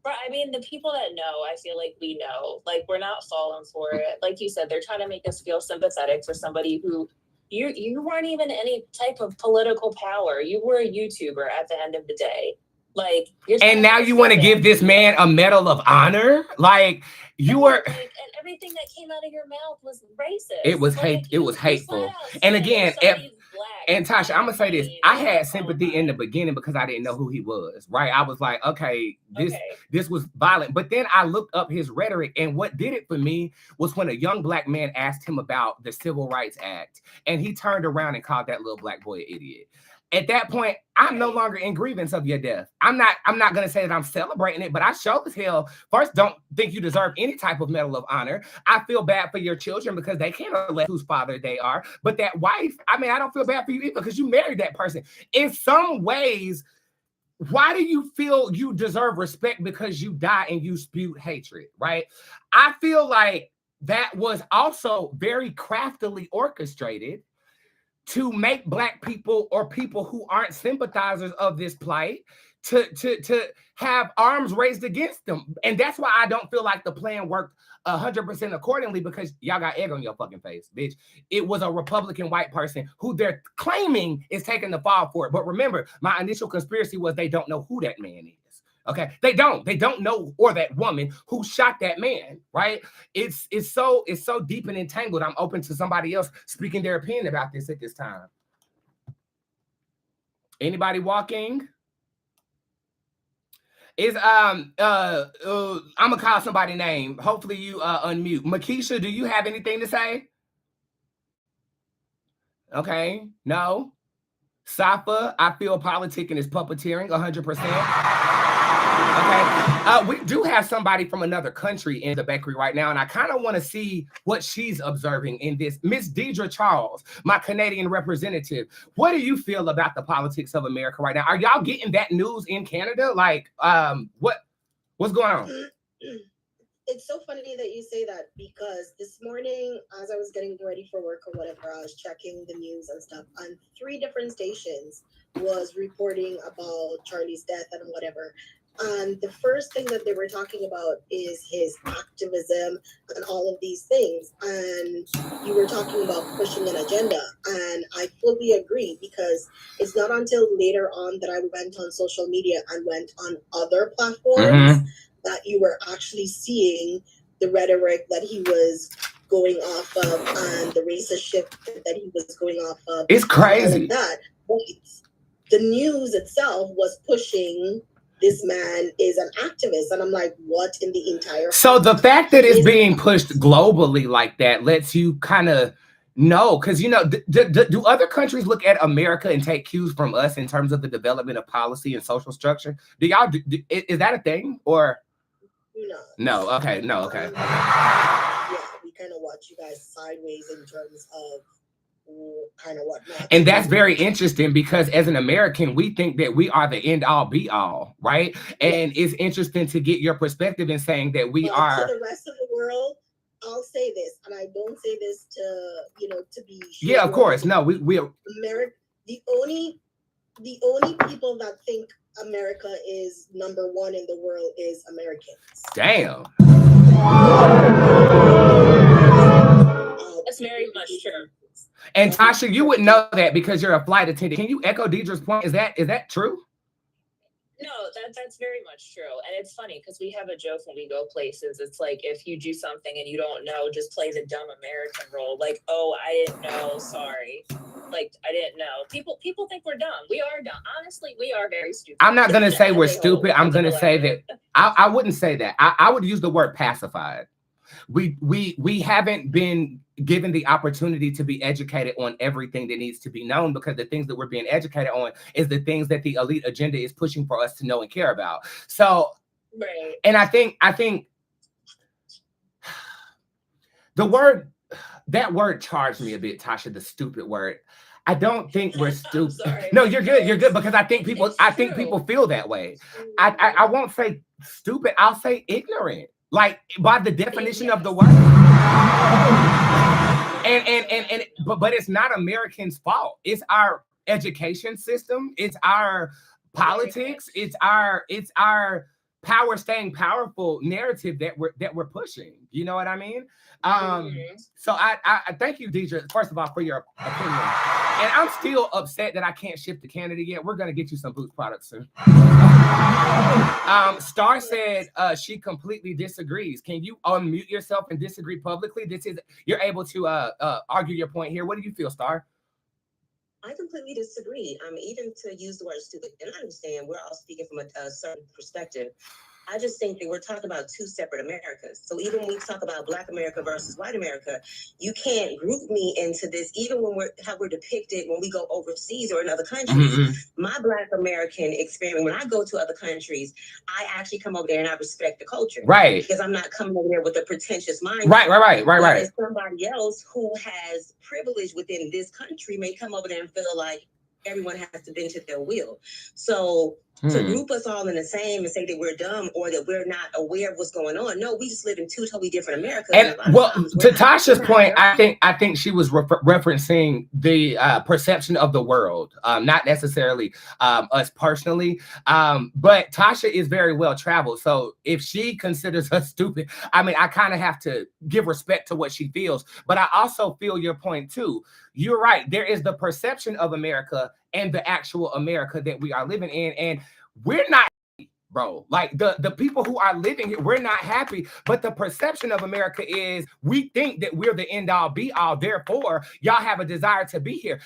the people that know, I feel like we know. Like we're not falling for it. Like you said, they're trying to make us feel sympathetic for somebody who you weren't even any type of political power. You were a YouTuber at the end of the day. Like, and now you want to give this man a medal of honor? Like you were. And everything that came out of your mouth was racist. It was hate. It was hateful. And again, and Tasha, I'm gonna say this. I had sympathy in the beginning because I didn't know who he was. Right? I was like, okay, this was violent. But then I looked up his rhetoric, and what did it for me was when a young Black man asked him about the Civil Rights Act, and he turned around and called that little Black boy an idiot. at that point, I'm no longer in grievance of your death. I'm not gonna say that I'm celebrating it, but I sure as hell first don't think you deserve any type of medal of honor. I feel bad for your children because they can't elect whose father they are. But that wife, I mean, I don't feel bad for you either because you married that person. In some ways, why do you feel you deserve respect because you die and you spewed hatred, right? I feel like that was also very craftily orchestrated to make Black people or people who aren't sympathizers of this plight to have arms raised against them. And that's why I don't feel like the plan worked 100% accordingly, because y'all got egg on your fucking face, bitch. It was a Republican white person who they're claiming is taking the fall for it. But remember, my initial conspiracy was they don't know who that man is. Okay, they don't know, or that woman who shot that man, right? It's so deep and entangled. I'm open to somebody else speaking their opinion about this at this time. Anybody walking? Is I'm gonna call somebody name. Hopefully you unmute. Makisha, do you have anything to say? Okay, no. Safa, I feel politicking is puppeteering 100%. Okay, we do have somebody from another country in the bakery right now, and I kind of want to see what she's observing in this. Miss Deidre Charles, my Canadian representative, what do you feel about the politics of America right now? Are y'all getting that news in Canada? Like, what's going on? It's so funny that you say that, because this morning, as I was getting ready for work or whatever, I was checking the news and stuff, and 3 different stations was reporting about Charlie's death and whatever. And the first thing that they were talking about is his activism and all of these things. And you were talking about pushing an agenda. And I fully agree, because it's not until later on that I went on social media and went on other platforms that you were actually seeing the rhetoric that he was going off of and the racist shift that he was going off of. It's crazy. All of that. But the news itself was pushing this man is an activist, and I'm like, what in the entire... So the fact that it's being pushed globally like that lets you kind of know, because, you know, do other countries look at America and take cues from us in terms of the development of policy and social structure? Do y'all is that a thing, or no? Okay, no, okay. Yeah, we kind of watch you guys sideways in terms of kind of whatnot. And that's very interesting, because as an American, we think that we are the end all be all, right? And it's interesting to get your perspective in saying that we are. To the rest of the world, I'll say this, and I don't say this to, you know, to be... Yeah, of course. No, we America, the only people that think America is number 1 in the world is Americans. Damn. That's very much true. And Tasha, you wouldn't know that because you're a flight attendant. Can you echo Deidre's point? Is that true? No, that's very much true. And it's funny because we have a joke when we go places. It's like, if you do something and you don't know, just play the dumb American role. Like, oh, I didn't know, sorry. Like, I didn't know. People think we're dumb. We are dumb. Honestly, we are very stupid. I'm not gonna say we're stupid. I'm gonna say that I wouldn't say that. I would use the word pacified. We haven't been given the opportunity to be educated on everything that needs to be known, because the things that we're being educated on is the things that the elite agenda is pushing for us to know and care about. So, right. And I think that word charged me a bit, Tasha, the stupid word. I don't think we're stupid. No, you're good. You're good, because I think people feel that way. I won't say stupid. I'll say ignorant. Like, by the definition of the word. But it's not Americans' fault. It's our education system. It's our politics. It's our power staying powerful narrative that we're pushing. You know what I mean? So I thank you, Deidre, first of all, for your opinion. And I'm still upset that I can't ship to Canada yet. We're gonna get you some Boots products soon. Star said she completely disagrees. Can you unmute yourself and disagree publicly? You're able to argue your point here. What do you feel, Star? I completely disagree. Even to use the word stupid, and I understand we're all speaking from a certain perspective. I just think that we're talking about two separate Americas. So even when we talk about Black America versus white America, you can't group me into this, even when how we're depicted when we go overseas or in other countries. My Black American experience, when I go to other countries, I actually come over there and I respect the culture. Right. Because I'm not coming over there with a pretentious mindset. Right. Whereas somebody else who has privilege within this country may come over there and feel like everyone has to bend to their will. So to group us all in the same and say that we're dumb or that we're not aware of what's going on. No, we just live in two totally different Americas. And well, to Tasha's point, I think she was referencing the perception of the world, not necessarily us personally. But Tasha is very well traveled. So if she considers us stupid, I mean, I kind of have to give respect to what she feels. But I also feel your point too. You're right. There is the perception of America and the actual America that we are living in. And we're not, bro. Like the people who are living here, we're not happy. But the perception of America is we think that we're the end all be all. Therefore, y'all have a desire to be here.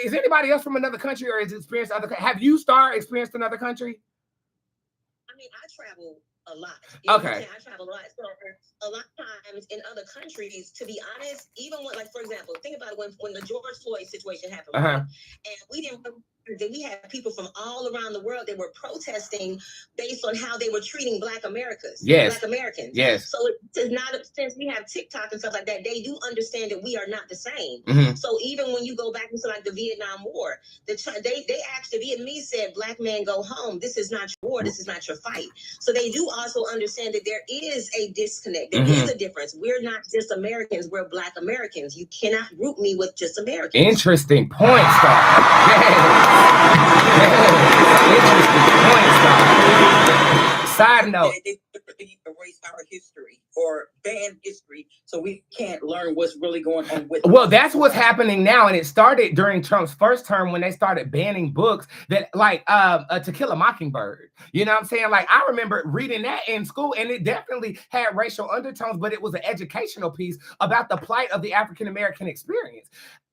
Is anybody else from another country or has experienced other? Have you experienced another country? I mean, I travel a lot. Okay. I travel a lot. So a lot of times in other countries, to be honest, even when, like, for example, think about it when the George Floyd situation happened, right? And we didn't. That we had people from all around the world that were protesting based on how they were treating Black Americans. Yes. Black Americans. Yes. So it's not, since we have TikTok and stuff like that, they do understand that we are not the same. So even when you go back into like the Vietnam War, they asked, the Vietnamese said, Black man, go home. This is not your war. This is not your fight. So they do also understand that there is a disconnect. There is a difference. We're not just Americans. We're Black Americans. You cannot group me with just Americans. Interesting point, Star. Interesting point, Star. Side note. They erase our history or ban history so we can't learn what's really going on with Well, that's what's happening now. And it started during Trump's first term when they started banning books that like To Kill a Mockingbird. You know what I'm saying? Like I remember reading that in school and it definitely had racial undertones, but it was an educational piece about the plight of the African-American experience.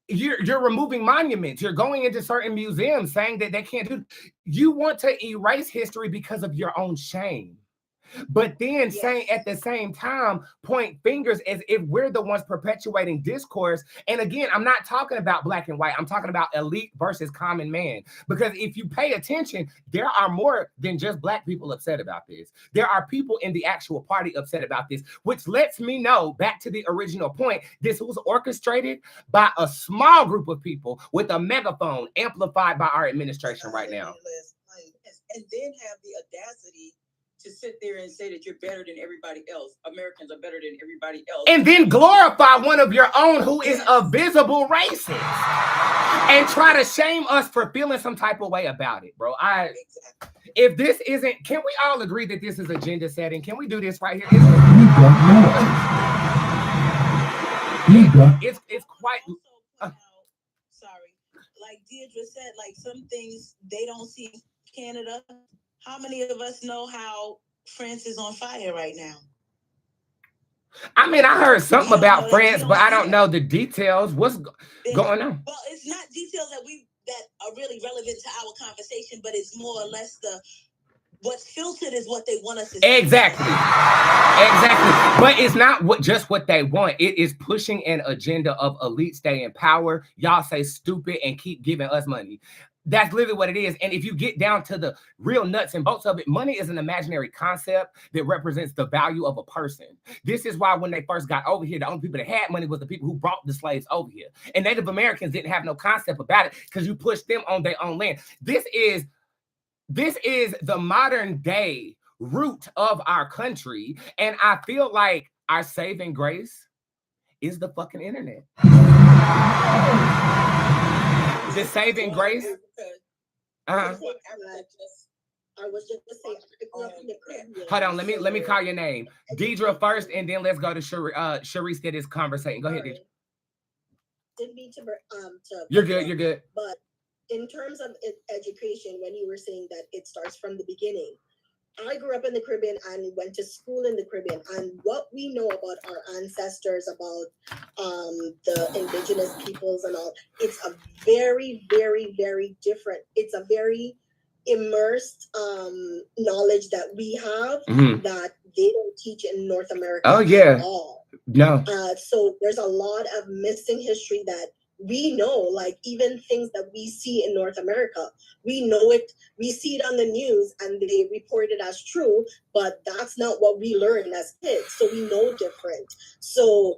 You're removing monuments. You're going into certain museums saying that they can't do. You want to erase history because of your own shame. But then saying at the same time, point fingers as if we're the ones perpetuating discourse. And again, I'm not talking about black and white. I'm talking about elite versus common man. Because if you pay attention, there are more than just black people upset about this. There are people in the actual party upset about this, which lets me know, back to the original point, this was orchestrated by a small group of people with a megaphone amplified by our administration right now. And then have the audacity to sit there and say that you're better than everybody else. Americans are better than everybody else. And then glorify one of your own who is a visible racist and try to shame us for feeling some type of way about it, bro. If this isn't, can we all agree that this is agenda setting? Can we do this right here? It's quite... sorry. Like Deirdre said, like some things they don't see in Canada. How many of us know how France is on fire right now? I mean, I heard something about France, but I don't know the details. What's going on? Well, it's not details that are really relevant to our conversation, but it's more or less what's filtered is what they want us to see. Exactly. But it's not just what they want. It is pushing an agenda of elite stay in power. Y'all say stupid and keep giving us money. That's literally what it is. And if you get down to the real nuts and bolts of it, money is an imaginary concept that represents the value of a person. This is why when they first got over here, the only people that had money was the people who brought the slaves over here. And Native Americans didn't have no concept about it because you pushed them on their own land. This is the modern day root of our country. And I feel like our saving grace is the fucking internet. The saving grace. I was just saying, I grew up in the Caribbean. Hold on, let me call your name. Deidre first, and then let's go to Sharice that is conversating. Go ahead, Deidre. Didn't mean to You're good. But in terms of education, when you were saying that it starts from the beginning, I grew up in the Caribbean and went to school in the Caribbean, and what we know about our ancestors, about the indigenous peoples and all, it's a very, very, very different. It's a very immersed knowledge that we have that they don't teach in North America at all. No. So there's a lot of missing history that we know, like even things that we see in North America. We know it, we see it on the news and they report it as true, but that's not what we learn as kids. So we know different. So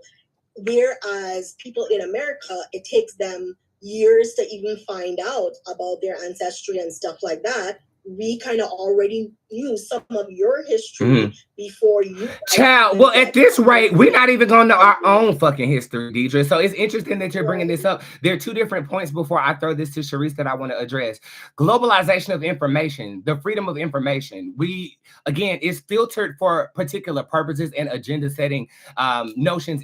whereas people in America, it takes them years to even find out about their ancestry and stuff like that. We kind of already knew some of your history before you. Child, well, at this rate, we're not even going to know our own fucking history, Deidre. So it's interesting that you're bringing this up. There are two different points before I throw this to Sharice that I want to address. Globalization of information, the freedom of information. Again, it's filtered for particular purposes and agenda setting notions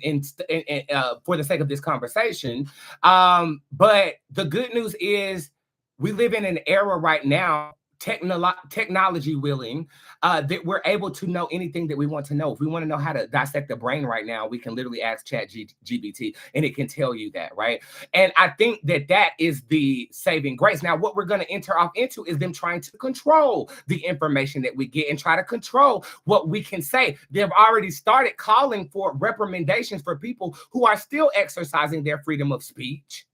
for the sake of this conversation. But the good news is we live in an era right now, technology willing, that we're able to know anything that we want to know. If we want to know how to dissect the brain right now, we can literally ask ChatGPT and it can tell you that, right? And I think that is the saving grace. Now, what we're going to enter off into is them trying to control the information that we get and try to control what we can say. They've already started calling for recommendations for people who are still exercising their freedom of speech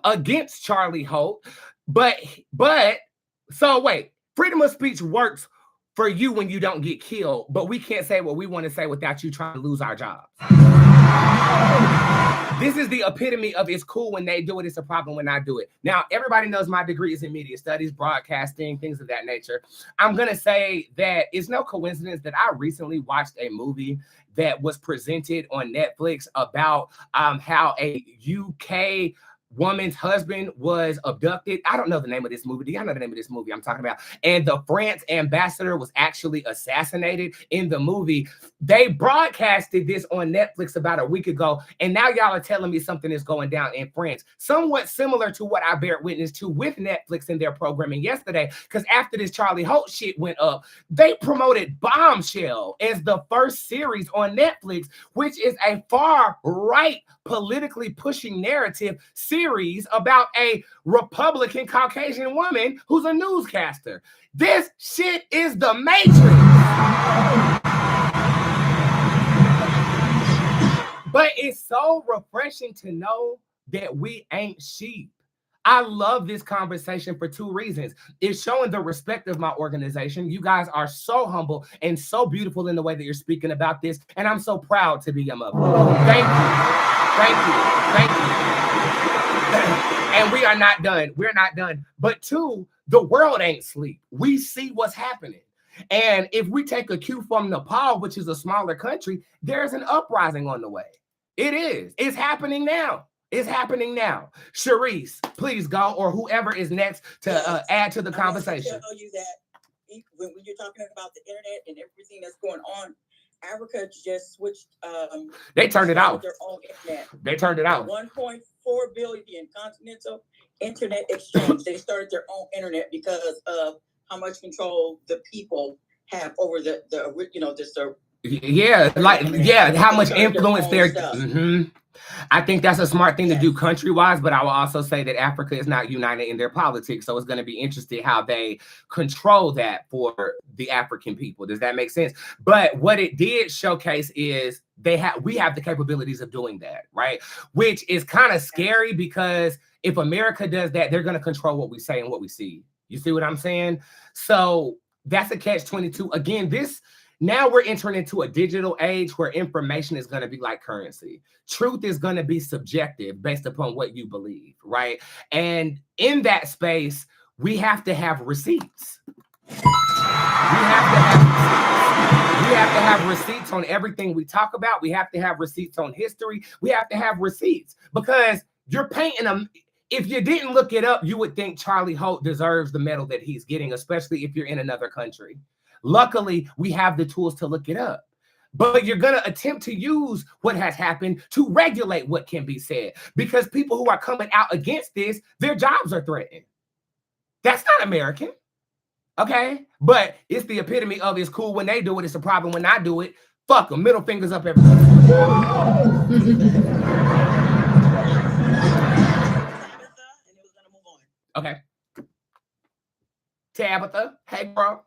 against Charlie Holt. But so wait. Freedom of speech works for you when you don't get killed, but we can't say what we want to say without you trying to lose our jobs. This is the epitome of it's cool when they do it, it's a problem when I do it. Now, everybody knows my degree is in media studies, broadcasting, things of that nature. I'm going to say that it's no coincidence that I recently watched a movie that was presented on Netflix about how a UK woman's husband was abducted. I don't know the name of this movie. Do y'all know the name of this movie I'm talking about? And the France ambassador was actually assassinated in the movie. They broadcasted this on Netflix about a week ago, and now y'all are telling me something is going down in France. Somewhat similar to what I bear witness to with Netflix in their programming yesterday, because after this Charlie Holt shit went up, they promoted Bombshell as the first series on Netflix, which is a far right politically pushing narrative series about a Republican Caucasian woman who's a newscaster. This shit is the Matrix. But it's so refreshing to know that we ain't sheep. I love this conversation for two reasons. It's showing the respect of my organization. You guys are so humble and so beautiful in the way that you're speaking about this. And I'm so proud to be your mother. Thank you. Thank you. Thank you. And we are not done. We're not done. But two, the world ain't sleep. We see what's happening. And if we take a cue from Nepal, which is a smaller country, there's an uprising on the way. It is. It's happening now. It's happening now. Sharice, please go, or whoever is next to add to the conversation. I tell you that when you're talking about the internet and everything that's going on, Africa just switched. They turned it out. Their own internet. They turned it out. 1.4 billion continental internet exchange. They started their own internet because of how much control the people have over the how much influence they're. I think that's a smart thing to do country-wise, but I will also say that Africa is not united in their politics, so it's going to be interesting how they control that for the African people. Does that make sense? But what it did showcase is we have the capabilities of doing that, right? Which is kind of scary because if America does that, they're going to control what we say and what we see. You see what I'm saying? So that's a catch-22. Again, now we're entering into a digital age where information is going to be like currency. Truth is going to be subjective based upon what you believe, right? And in that space, we have to have receipts. We have to have receipts on everything we talk about. We have to have receipts on history. We have to have receipts because you're painting them. If you didn't look it up, you would think Charlie Holt deserves the medal that he's getting, especially if you're in another country. Luckily, we have the tools to look it up. But you're going to attempt to use what has happened to regulate what can be said because people who are coming out against this, their jobs are threatened. That's not American. Okay? But it's the epitome of it's cool when they do it. It's a problem when I do it. Fuck them. Middle fingers up, everybody. Okay. Tabitha, hey, bro.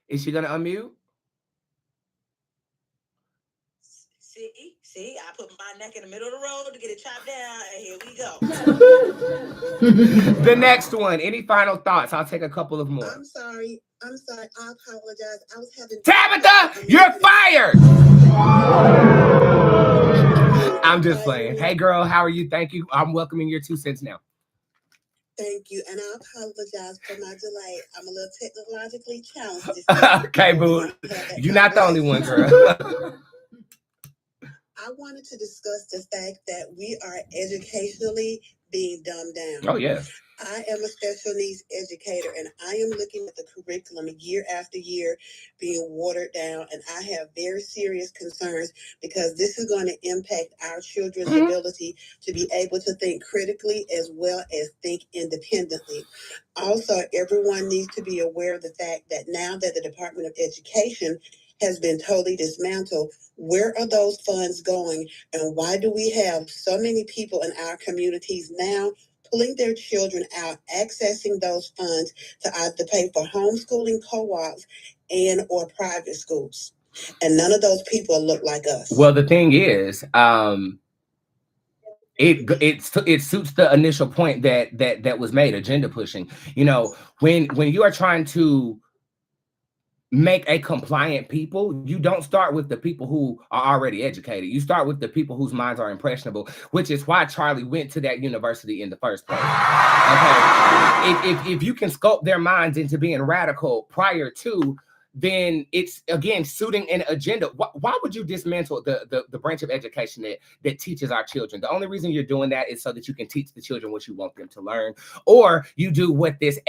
Is she gonna unmute? See, I put my neck in the middle of the road to get it chopped down, and here we go. The next one. Any final thoughts? I'll take a couple of more. I'm sorry. I apologize. I was having Tabitha, you're fired. I'm just playing. Hey, girl, how are you? Thank you. I'm welcoming your 2 cents now. Thank you, and I apologize for my delay. I'm a little technologically challenged. Okay, boo. You're not the only one, girl. I wanted to discuss the fact that we are educationally being dumbed down. Oh, yeah. I am a special needs educator, and I am looking at the curriculum year after year being watered down, and I have very serious concerns because this is going to impact our children's ability to be able to think critically as well as think independently. Also, everyone needs to be aware of the fact that now that the Department of Education has been totally dismantled, where are those funds going, and why do we have so many people in our communities now pulling their children out, accessing those funds to either pay for homeschooling co-ops and or private schools? And none of those people look like us. Well, the thing is, it suits the initial point that was made, agenda pushing. You know, when you are trying to make a compliant people, you don't start with the people who are already educated. You start with the people whose minds are impressionable, which is why Charlie went to that university in the first place. Okay, if you can sculpt their minds into being radical prior to, then it's again suiting an agenda. Why would you dismantle the branch of education that teaches our children? The only reason you're doing that is so that you can teach the children what you want them to learn, or you do what this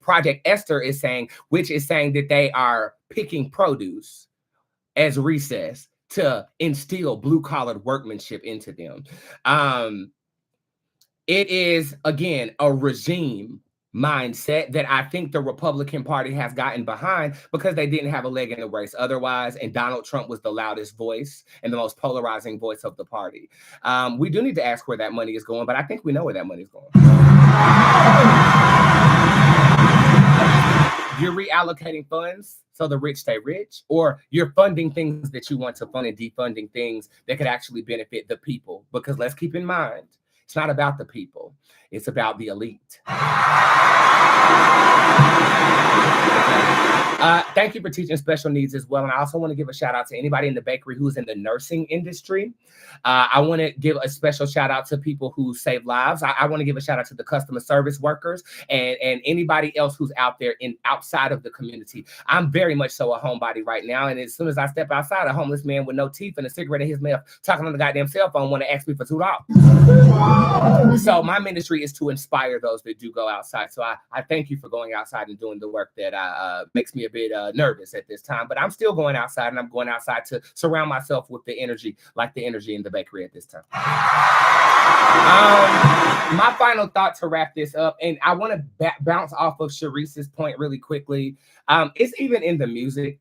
Project Esther is saying, which is saying that they are picking produce as recess to instill blue-collared workmanship into them. It is, again, a regime mindset that I think the Republican Party has gotten behind because they didn't have a leg in the race otherwise, and Donald Trump was the loudest voice and the most polarizing voice of the party. We do need to ask where that money is going, but I think we know where that money is going. You're reallocating funds so the rich stay rich, or you're funding things that you want to fund and defunding things that could actually benefit the people. Because let's keep in mind, it's not about the people. It's about the elite. Thank you for teaching special needs as well. And I also want to give a shout out to anybody in the bakery who's in the nursing industry. I want to give a special shout out to people who save lives. I want to give a shout out to the customer service workers and anybody else who's out there outside of the community. I'm very much so a homebody right now. And as soon as I step outside, a homeless man with no teeth and a cigarette in his mouth talking on the goddamn cell phone want to ask me for $2. So my ministry is to inspire those that do go outside. So I thank you for going outside and doing the work that makes me a bit nervous at this time, but I'm still going outside, and I'm going outside to surround myself with the energy, like the energy in the bakery at this time. My final thought to wrap this up, and I want to bounce off of Sharice's point really quickly. It's even in the music,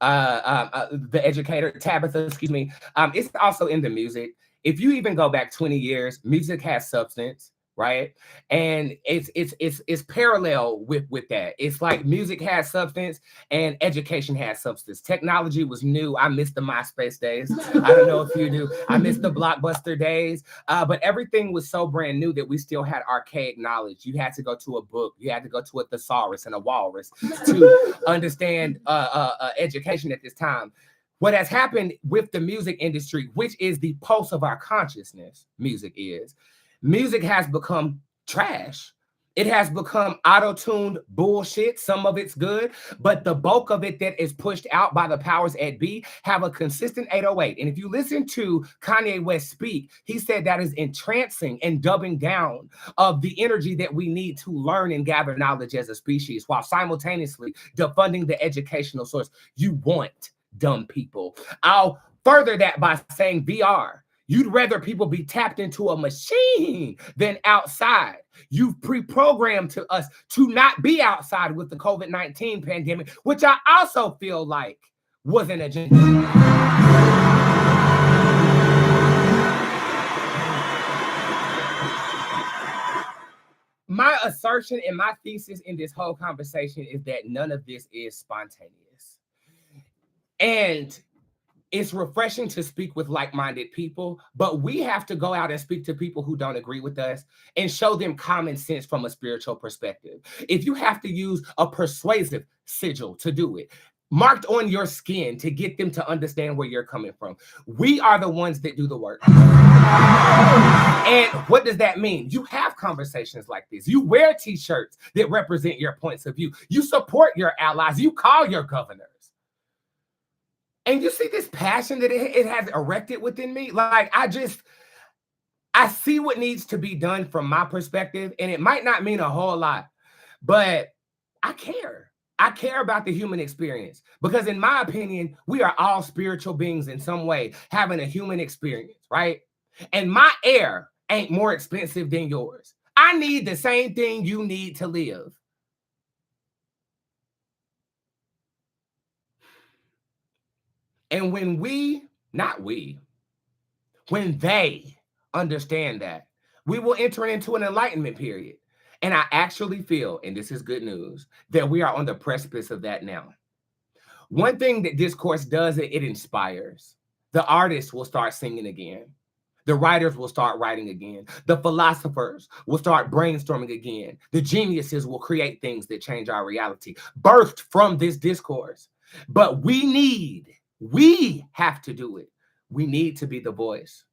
the educator, Tabitha, excuse me. It's also in the music. If you even go back 20 years, music has substance, right? And it's parallel with that. It's like music has substance and education has substance. Technology was new. I miss the MySpace days. I don't know if you do. I miss the Blockbuster days. But everything was so brand new that we still had archaic knowledge. You had to go to a book. You had to go to a thesaurus and a walrus to understand education at this time. What has happened with the music industry, which is the pulse of our consciousness, music has become trash. It has become auto-tuned bullshit. Some of it's good, but the bulk of it that is pushed out by the powers at be have a consistent 808. And if you listen to Kanye West speak, he said that is entrancing and dubbing down of the energy that we need to learn and gather knowledge as a species, while simultaneously defunding the educational source. You want dumb people. I'll further that by saying VR. You'd rather people be tapped into a machine than outside. You've pre-programmed to us to not be outside with the COVID-19 pandemic, which I also feel like was an agenda. my assertion and my thesis in this whole conversation is that none of this is spontaneous. And it's refreshing to speak with like-minded people, but we have to go out and speak to people who don't agree with us and show them common sense from a spiritual perspective. If you have to use a persuasive sigil to do it, marked on your skin to get them to understand where you're coming from, we are the ones that do the work. And what does that mean? You have conversations like this. You wear t-shirts that represent your points of view. You support your allies. You call your governors. And you see this passion that it has erected within me. Like, I see what needs to be done from my perspective. And it might not mean a whole lot, but I care. I care about the human experience because in my opinion, we are all spiritual beings in some way having a human experience, right? And my air ain't more expensive than yours. I need the same thing you need to live. And when when they understand that, we will enter into an enlightenment period. And I actually feel, and this is good news, that we are on the precipice of that now. One thing that discourse does, it inspires. The artists will start singing again. The writers will start writing again. The philosophers will start brainstorming again. The geniuses will create things that change our reality, birthed from this discourse. But we have to do it. We need to be the voice.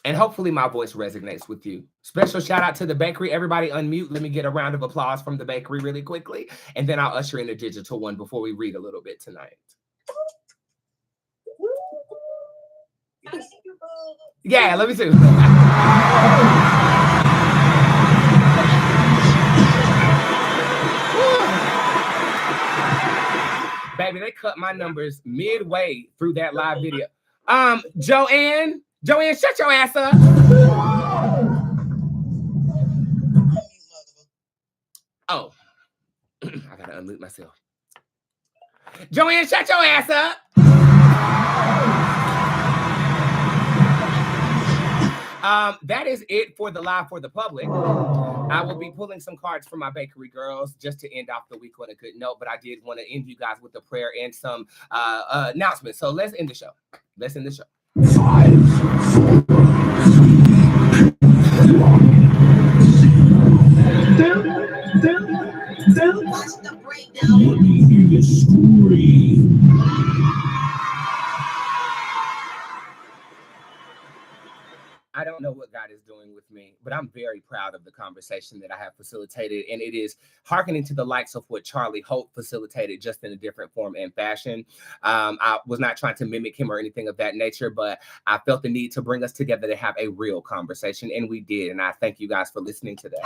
And hopefully my voice resonates with you. Special shout out to the bakery. Everybody unmute. Let me get a round of applause from the bakery really quickly. And then I'll usher in a digital one before we read a little bit tonight. Yeah, let me see. Baby, they cut my numbers midway through that live video. Joanne, shut your ass up. Oh, I gotta unmute myself. Joanne, shut your ass up. That is it for the live for the public. I will be pulling some cards from my bakery girls just to end off the week on a good note, but I did want to end you guys with a prayer and some announcements. So let's end the show. 5, 4, 3. I don't know what God is doing with me, but I'm very proud of the conversation that I have facilitated. And it is hearkening to the likes of what Charlie Hope facilitated, just in a different form and fashion. I was not trying to mimic him or anything of that nature, but I felt the need to bring us together to have a real conversation. And we did. And I thank you guys for listening to that.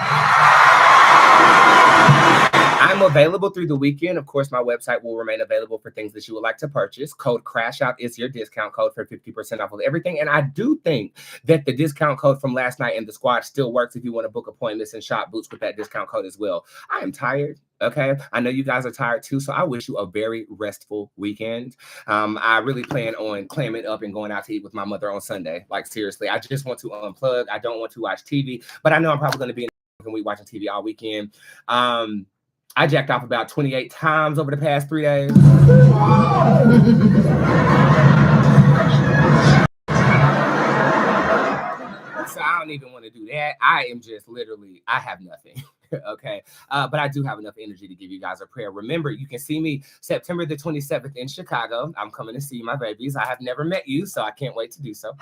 I'm available through the weekend. Of course, my website will remain available for things that you would like to purchase. Code CRASHOUT is your discount code for 50% off of everything. And I do think that the discount code from last night in the squad still works if you want to book appointments and shop Boots with that discount code as well. I am tired. Okay. I know you guys are tired too. So I wish you a very restful weekend. I really plan on clamming up and going out to eat with my mother on Sunday. Like, seriously, I just want to unplug. I don't want to watch TV, but I know I'm probably going to be in the week watching TV all weekend. I jacked off about 28 times over the past 3 days. So I don't even want to do that. I am just literally, I have nothing. Okay. But I do have enough energy to give you guys a prayer. Remember, you can see me September the 27th in Chicago. I'm coming to see my babies. I have never met you, so I can't wait to do so. Okay.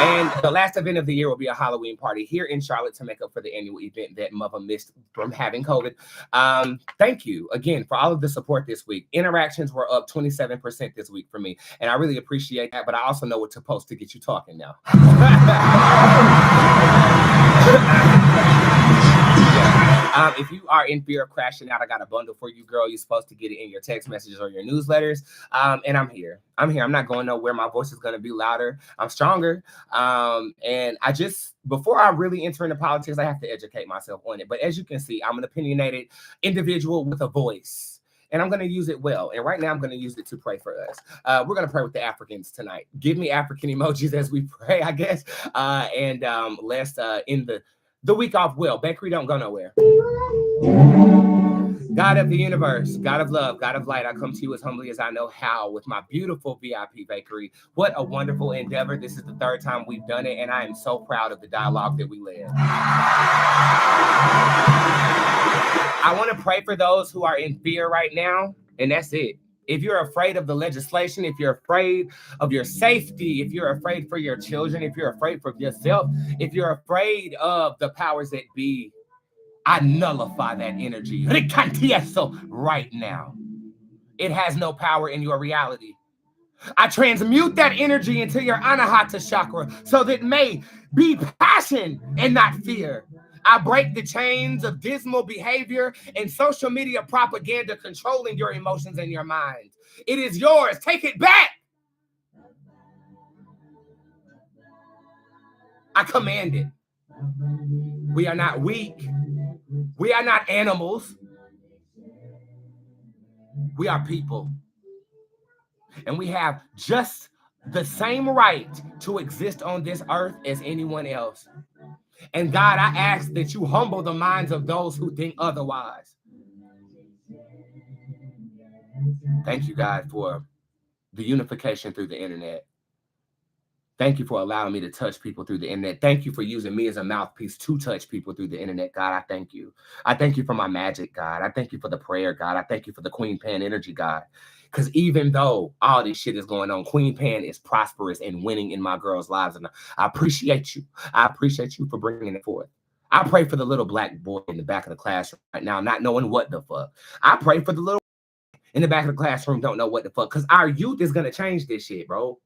And the last event of the year will be a Halloween party here in Charlotte to make up for the annual event that Mother missed from having COVID. Thank you again for all of the support this week. Interactions were up 27% this week for me, and I really appreciate that, but I also know what to post to get you talking now. If you are in fear of crashing out, I got a bundle for you, girl. You're supposed to get it in your text messages or your newsletters. And I'm here. I'm not going nowhere. My voice is going to be louder. I'm stronger. And before I really enter into politics, I have to educate myself on it. But as you can see, I'm an opinionated individual with a voice. And I'm going to use it well. And right now I'm going to use it to pray for us. We're going to pray with the Africans tonight. Give me African emojis as we pray, I guess. And let's end the week off well. Bakery, don't go nowhere. God of the universe, God of love, God of light, I come to you as humbly as I know how with my beautiful VIP bakery. What a wonderful endeavor. This is the third time we've done it, and I am so proud of the dialogue that we led. I want to pray for those who are in fear right now, and that's it. If you're afraid of the legislation, if you're afraid of your safety, if you're afraid for your children, if you're afraid for yourself, if you're afraid of the powers that be, I nullify that energy right now. It has no power in your reality. I transmute that energy into your anahata chakra so that it may be passion and not fear. I break the chains of dismal behavior and social media propaganda controlling your emotions and your mind. It is yours. Take it back. I command it. We are not weak. We are not animals. We are people. And we have just the same right to exist on this earth as anyone else. And God, I ask that you humble the minds of those who think otherwise. Thank you, God, for the unification through the internet. Thank you for allowing me to touch people through the internet. Thank you for using me as a mouthpiece to touch people through the internet, God. I thank you. I thank you for my magic, God. I thank you for the prayer, God. I thank you for the Queen Pan energy, God. Because even though all this shit is going on, Queen Pan is prosperous and winning in my girls' lives. And I appreciate you. I appreciate you for bringing it forth. I pray for the little black boy in the back of the classroom right now, not knowing what the fuck. I pray for the little in the back of the classroom, don't know what the fuck. Because our youth is going to change this shit, bro.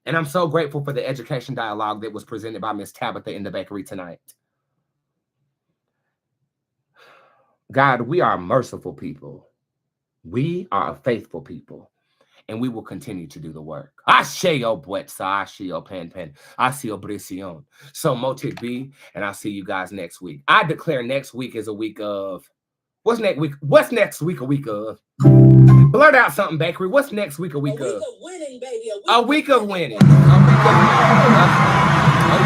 And I'm so grateful for the education dialogue that was presented by Miss Tabitha in the bakery tonight. God, we are merciful people. We are a faithful people. And we will continue to do the work. Asheo Bootzé, Asheo Pan, Asheo Brision. So Motic B, and I'll see you guys next week. I declare next week is a week of... What's next week? What's next week a week of? Blurt out something, bakery. What's next week a week of? A week of winning, baby. A week of winning. A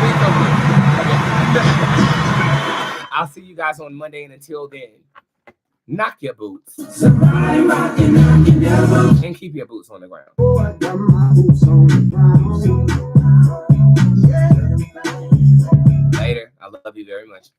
week of winning. I'll see you guys on Monday, and until then, knock your boots. And keep your boots on the ground. Later. I love you very much.